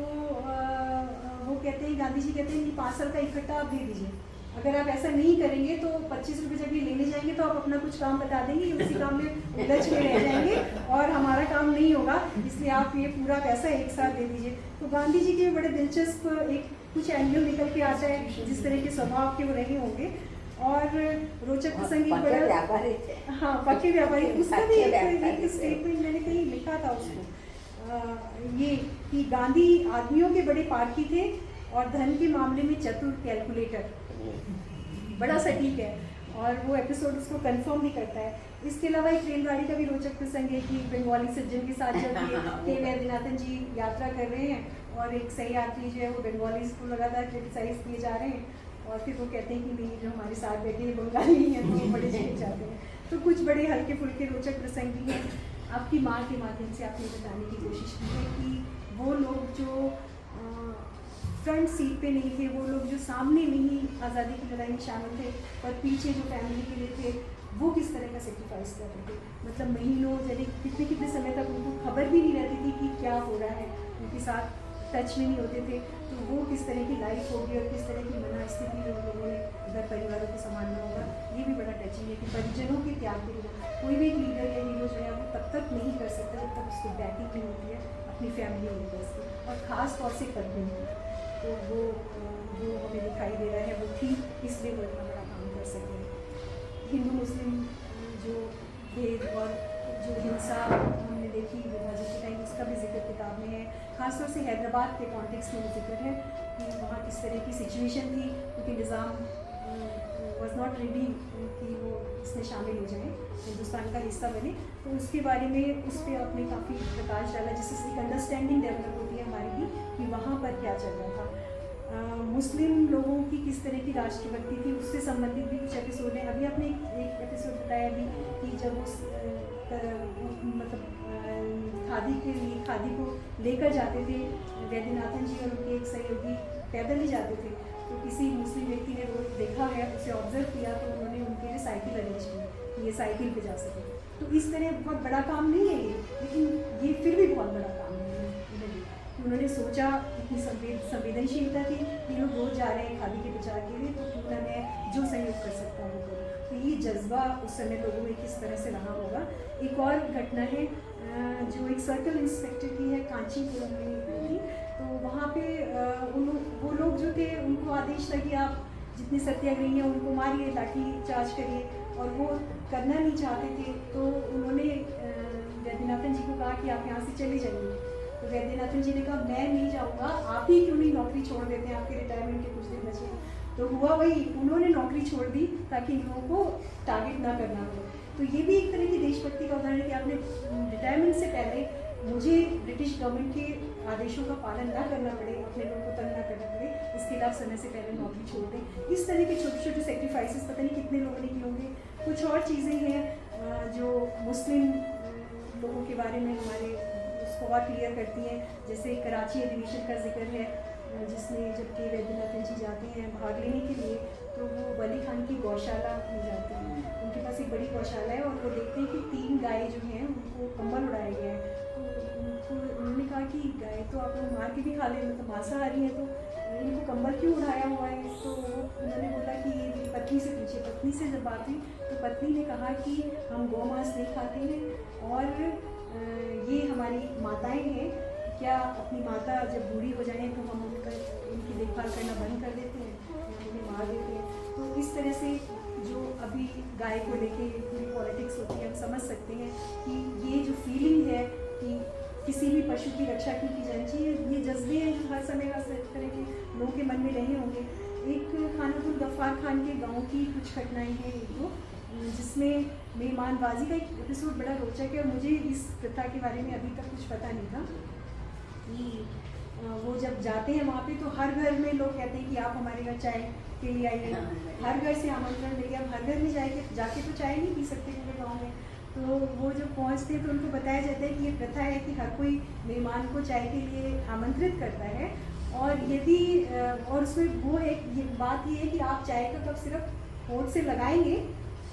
S4: वो कहते हैं, गांधी जी कहते हैं कि 5 साल का इकट्ठा आप दे दीजिए, अगर आप ऐसा नहीं करेंगे तो 25 रुपये जब ये लेने जाएंगे तो आप अपना कुछ काम बता देंगे, उसी काम में उलझ के रह जाएंगे और हमारा काम नहीं होगा, इसलिए आप ये पूरा पैसा एक साथ दे दीजिए। तो गांधी जी के बड़े दिलचस्प एक कुछ एंगल निकल के आता है, जिस तरह के स्वभाव के वो रहे होंगे। और रोचक प्रसंग एक बड़ा
S3: व्यापारी थे।
S4: हाँ, पक्के व्यापारी। उसका भी एक स्टेटमेंट मैंने कहीं लिखा था उसको, ये कि गांधी आदमियों के बड़े पारखी थे और धन के मामले में चतुर कैलकुलेटर। बड़ा सटीक है और वो एपिसोड उसको कंफर्म भी करता है। इसके अलावा एक रेलगाड़ी का भी रोचक प्रसंग है कि बंगाली सज्जन के साथ जब के वैद्यनाथन जी यात्रा कर रहे हैं और एक सही यात्री जो है वो बंगाली को लगातार क्रिटिसाइज किए जा रहे हैं और फिर वो कहते हैं कि नहीं, जो हमारे साथ बैठे बंगाली हैं तो वो बड़े चले जाते हैं। तो कुछ बड़े हल्के फुल्के रोचक प्रसंग भी हैं। आपकी माँ के माध्यम से आपने बताने की कोशिश की है कि वो लोग जो फ्रंट सीट पे नहीं थे, वो लोग जो सामने नहीं आज़ादी की लड़ाई में शामिल थे और पीछे जो फैमिली के लिए थे, वो किस तरह का सेक्रीफाइस कर रहे थे। मतलब महीनों यानी कितने समय तक उनको खबर भी नहीं रहती थी कि क्या हो रहा है, उनके साथ टच में नहीं होते थे। तो वो किस तरह की लाइफ होगी और किस तरह की मना स्थिति में उन लोगों ने घर परिवारों को संभालना होगा, ये भी बड़ा टचिंग है कि परिजनों के त्याग के बिना कोई भी एक लीडर या हीरो जो है वो तब तक नहीं कर सकता जब तक उसको बैकिंग नहीं होती है अपनी फैमिली मेम्बर्स की, और ख़ास तौर से पत्नी। तो वो हमें दिखाई दे रहा है वो थी, इसलिए वो इतना बड़ा काम कर सके। हिंदू मुस्लिम जो भेद और जो हिंसा हमने देखी विभाजन के टाइम, उसका भी जिक्र किताब में है। खासतौर से हैदराबाद के कॉन्टेक्स्ट में जिक्र है कि वहाँ किस तरह की सिचुएशन थी, क्योंकि निज़ाम वॉज नॉट रेडी कि वो इसमें शामिल हो जाए, हिंदुस्तान का हिस्सा बने। तो उसके बारे में उस पर आपने काफ़ी प्रकाश डाला, जिससे एक अंडरस्टैंडिंग डेवलप होती है हमारी भी कि वहाँ पर क्या चल रहा था। मुस्लिम लोगों की किस तरह की राष्ट्रभक्ति थी, उससे संबंधित भी कुछ एपिसोड हैं। अभी आपने एक एपिसोड बताया अभी कि जब उस मतलब खादी को लेकर जाते थे वैद्यनाथन जी और उनके एक सहयोगी पैदल ही जाते थे, तो किसी मुस्लिम व्यक्ति ने वो देखा है, उसे ऑब्जर्व किया, तो उन्होंने उनके लिए साइकिल अरेंज की कि ये साइकिल पे जा सके। तो इस तरह बहुत बड़ा काम नहीं है ये, लेकिन ये फिर भी बहुत बड़ा काम है उन्होंने सोचा। इतनी संवेदनशीलता थी, ये लोग रोज जा रहे हैं खादी के प्रचार के लिए, तो क्यों ना मैं जो सहयोग कर सकता हूँ वो करूँ। तो ये जज्बा उस समय लोगों में किस तरह से रहा होगा। एक और घटना है जो एक सर्कल इंस्पेक्टर की है, कांचीपुरम में थी। तो वहाँ पे वो लोग जो थे उनको आदेश था कि आप जितने सत्याग्रही हैं उनको मारिए, लाठी चार्ज करिए, और वो करना नहीं चाहते थे। तो उन्होंने वैद्यनाथन जी को कहा कि आप यहाँ से चले जाइए। तो वैद्यनाथन जी ने कहा मैं नहीं जाऊँगा, आप ही क्यों नहीं नौकरी छोड़ देते हैं, आपके रिटायरमेंट के कुछ दिन बचे। तो हुआ वही, उन्होंने नौकरी छोड़ दी ताकि इन लोगों को टारगेट ना करना हो। तो ये भी एक तरह की देशभक्ति का उदाहरण है कि आपने रिटायरमेंट से पहले मुझे ब्रिटिश गवर्नमेंट के आदेशों का पालन ना करना पड़े, अपने लोगों को तंग ना करना पड़े, इसके लिए आप समय से पहले नौकरी छोड़ दें। इस तरह के छोटे छोटे सेक्रीफाइसेस पता नहीं कितने लोगों ने किए होंगे। कुछ और चीज़ें हैं जो मुस्लिम लोगों के बारे में हमारे उसको और क्लियर करती हैं, जैसे कराची अधिवेशन का जिक्र है जिसमें जबकि वैद्यनाथन जी जाते हैं भाग लेने के लिए, तो वो वली खान की गौशाला में जाते हैं। उनके पास एक बड़ी गौशाला है और वो देखते हैं कि 3 गाय जो हैं उनको कंबल उड़ाया गया है। तो उन्होंने कहा कि गाय तो आप लोग मार के भी खा ले, मतलब मांसाहारी है, तो इनको कंबल क्यों उड़ाया हुआ है। तो उन्होंने बोला कि ये मेरी पत्नी से पूछे। पत्नी से जब बात हुई तो पत्नी ने कहा कि हम गौ मांस नहीं खाते हैं और ये हमारी माताएँ हैं, क्या अपनी माता जब बूढ़ी हो जाए तो हम उनकी देखभाल करना बंद कर देते हैं या उन्हें मार देते हैं। तो इस तरह से जो अभी गाय को लेके पूरी पॉलिटिक्स होती है, हम समझ सकते हैं कि ये जो फीलिंग है कि किसी भी पशु की रक्षा क्यों की जानी चाहिए, ये जज्बे हैं जो हर समय हर तरह के लोगों के मन में रहे होंगे। एक खानापुर गफ्फार खान के गाँव की कुछ घटनाएँ हैं एक जिसमें मेहमानबाजी का एक एपिसोड बड़ा रोचक है और मुझे इस प्रथा के बारे में अभी तक कुछ पता नहीं था कि वो जब जाते हैं वहाँ पे तो हर घर में लोग कहते हैं कि आप हमारे घर चाय के लिए आइए, हर घर से आमंत्रण मिल गया। अब हर घर में जाके तो चाय नहीं पी सकते पूरे गाँव में। तो वो जब पहुँचते हैं तो उनको बताया जाता है कि ये प्रथा है कि हर कोई मेहमान को चाय के लिए आमंत्रित करता है, और यदि और उसमें वो है ये बात ये है कि आप चाय का कप सिर्फ होठ से लगाएंगे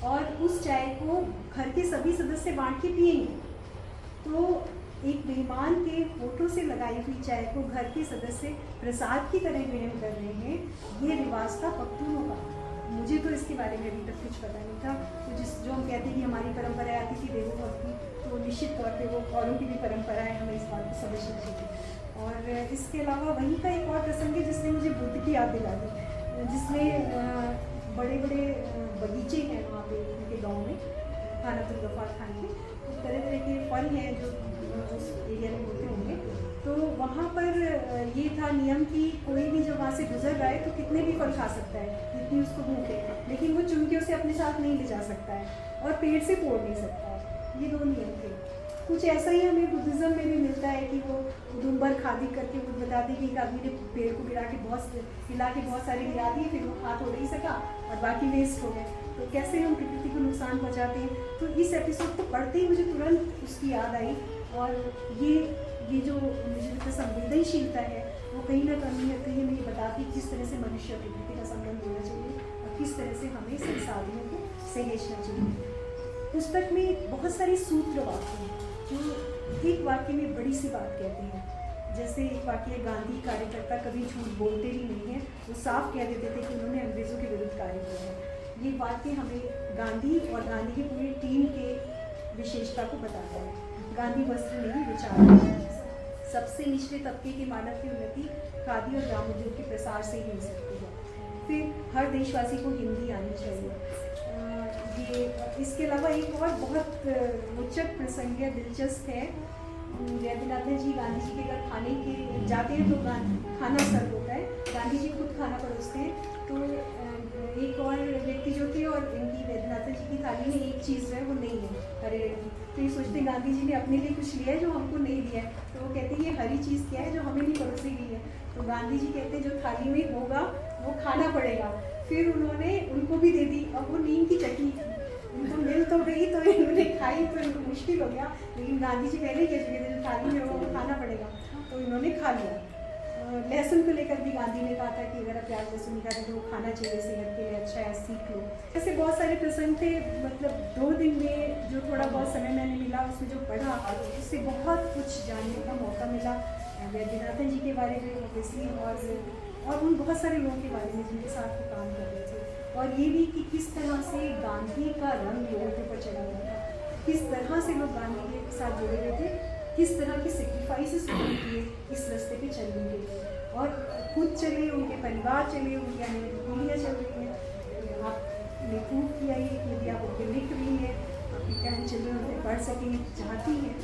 S4: और उस चाय को घर के सभी सदस्य बांट के पिएंगे। तो एक मेहमान के होठों से लगाई हुई चाय को घर के सदस्य प्रसाद की तरह ग्रहण कर रहे हैं, ये रिवाज था पख्तूनों का। मुझे तो इसके बारे में अभी तक कुछ पता नहीं था। तो जो हम कहते हैं कि हमारी परंपराएं आती थी देवों भक्ति, तो निश्चित तौर पे वो औरों की भी परंपराएं हमें इस बात को समझनी चाहिए। और इसके अलावा वहीं का एक और प्रसंग है जिसने मुझे बुद्ध की याद दिला दी, जिसमें बड़े बड़े बगीचे हैं वहाँ पे उनके गाँव में, खानातुल गफार खान के, तो तरह तरह के फल हैं जो उस एरिया में होते होंगे। तो वहाँ पर ये था नियम कि कोई भी जब वहाँ से गुजर रहा है तो कितने भी फल खा सकता है जितनी उसको भूख है, लेकिन वो चुन के उसे अपने साथ नहीं ले जा सकता है और पेड़ से तोड़ नहीं सकता है। ये 2 नियम थे। कुछ ऐसा ही हमें बुद्धिज़्म में भी मिलता है कि वो उदुम्बर खादी करके वो बताते कि एक आदमी ने पेड़ को हिला के बहुत सारे गिरा दिए, फिर वो खा तो नहीं सका और बाकी वेस्ट हो गए। तो कैसे हम प्रकृति को नुकसान पहुँचाते हैं। तो इस एपिसोड को पढ़ते ही मुझे तुरंत उसकी याद आई। और ये जो मुझे लगता है संवेदनशीलता है वो कहीं ना कहीं हमें ये बताती है किस तरह से मनुष्य और प्रकृति का संबंध होना चाहिए और किस तरह से हमें संसाधनों को सहेजना चाहिए। पुस्तक में बहुत सारे सूत्र वाक्य हैं जो एक वाक्य में बड़ी सी बात कहते हैं। जैसे एक वाक्य, गांधी कार्यकर्ता कभी झूठ बोलते ही नहीं हैं, वो साफ कह देते थे कि उन्होंने अंग्रेज़ों के विरुद्ध कार्य किया है। ये वाक्य हमें गांधी और गांधी की पूरी टीम के विशेषता को बताता है। गांधी वस्त्र नहीं विचार, सबसे निचले तबके के मानव की उन्नति खादी और ग्राम उद्योग के प्रसार से ही हो सकती है। फिर हर देशवासी को हिंदी आनी चाहिए। ये इसके अलावा एक और बहुत रोचक प्रसंग है, दिलचस्प है। वैद्यनाथन जी गांधी जी के घर खाने के जाते हैं तो खाना सर्व होता है, गांधी जी खुद खाना परोसते हैं। तो एक और व्यक्ति जो थे और इनकी वैद्यनाथन जी की थाली में एक चीज़ जो है वो नहीं है, हरे रंग की। तो ये सोचते हैं गांधी जी ने अपने लिए कुछ लिया है जो हमको नहीं दिया है। तो वो कहते हैं ये हरी चीज़ क्या है जो हमें नहीं परोसी गई है। तो गांधी जी कहते हैं जो थाली में होगा वो खाना पड़ेगा। फिर उन्होंने उनको भी दे दी। अब वो नीम की चटनी उनको मिल तो गई तो इन्होंने खाई तो इनको मुश्किल हो गया, लेकिन गांधी जी पहले कह चुके थे जो थाली में होगा वो खाना पड़ेगा, तो इन्होंने खा लिया। लहसुन को लेकर भी गांधी ने कहा था कि अगर आप प्याज लहसुन नहीं खाते तो वो खाना चाहिए, सेहत के लिए अच्छा है, सीख लो। ऐसे बहुत सारे प्रसंग थे। मतलब 2 दिन में जो थोड़ा बहुत समय मैंने मिला उसमें जो पढ़ा उससे बहुत कुछ जानने का मौका मिला वैद्यनाथन जी के बारे में ऑब्वियसली, और उन बहुत सारे लोगों के बारे में जिनके साथ वो काम कर रहे थे। और ये भी कि किस तरह से गांधी का रंग लोगों के ऊपर चढ़ा हुआ था, किस तरह से लोग गांधी के साथ जुड़े हुए थे, किस तरह के सेक्रीफाइसेस उन्होंने किए इस रास्ते पे चलने के लिए। और खुद चले, उनके परिवार चले, उनकी आने वाली पीढ़ियाँ चल रही हैं। आपने प्रूव किया ये, यदि आप उनके लिख रही हैं, आपकी ग्रैंड चिल्ड्रन उन्हें पढ़ सकें चाहती हैं,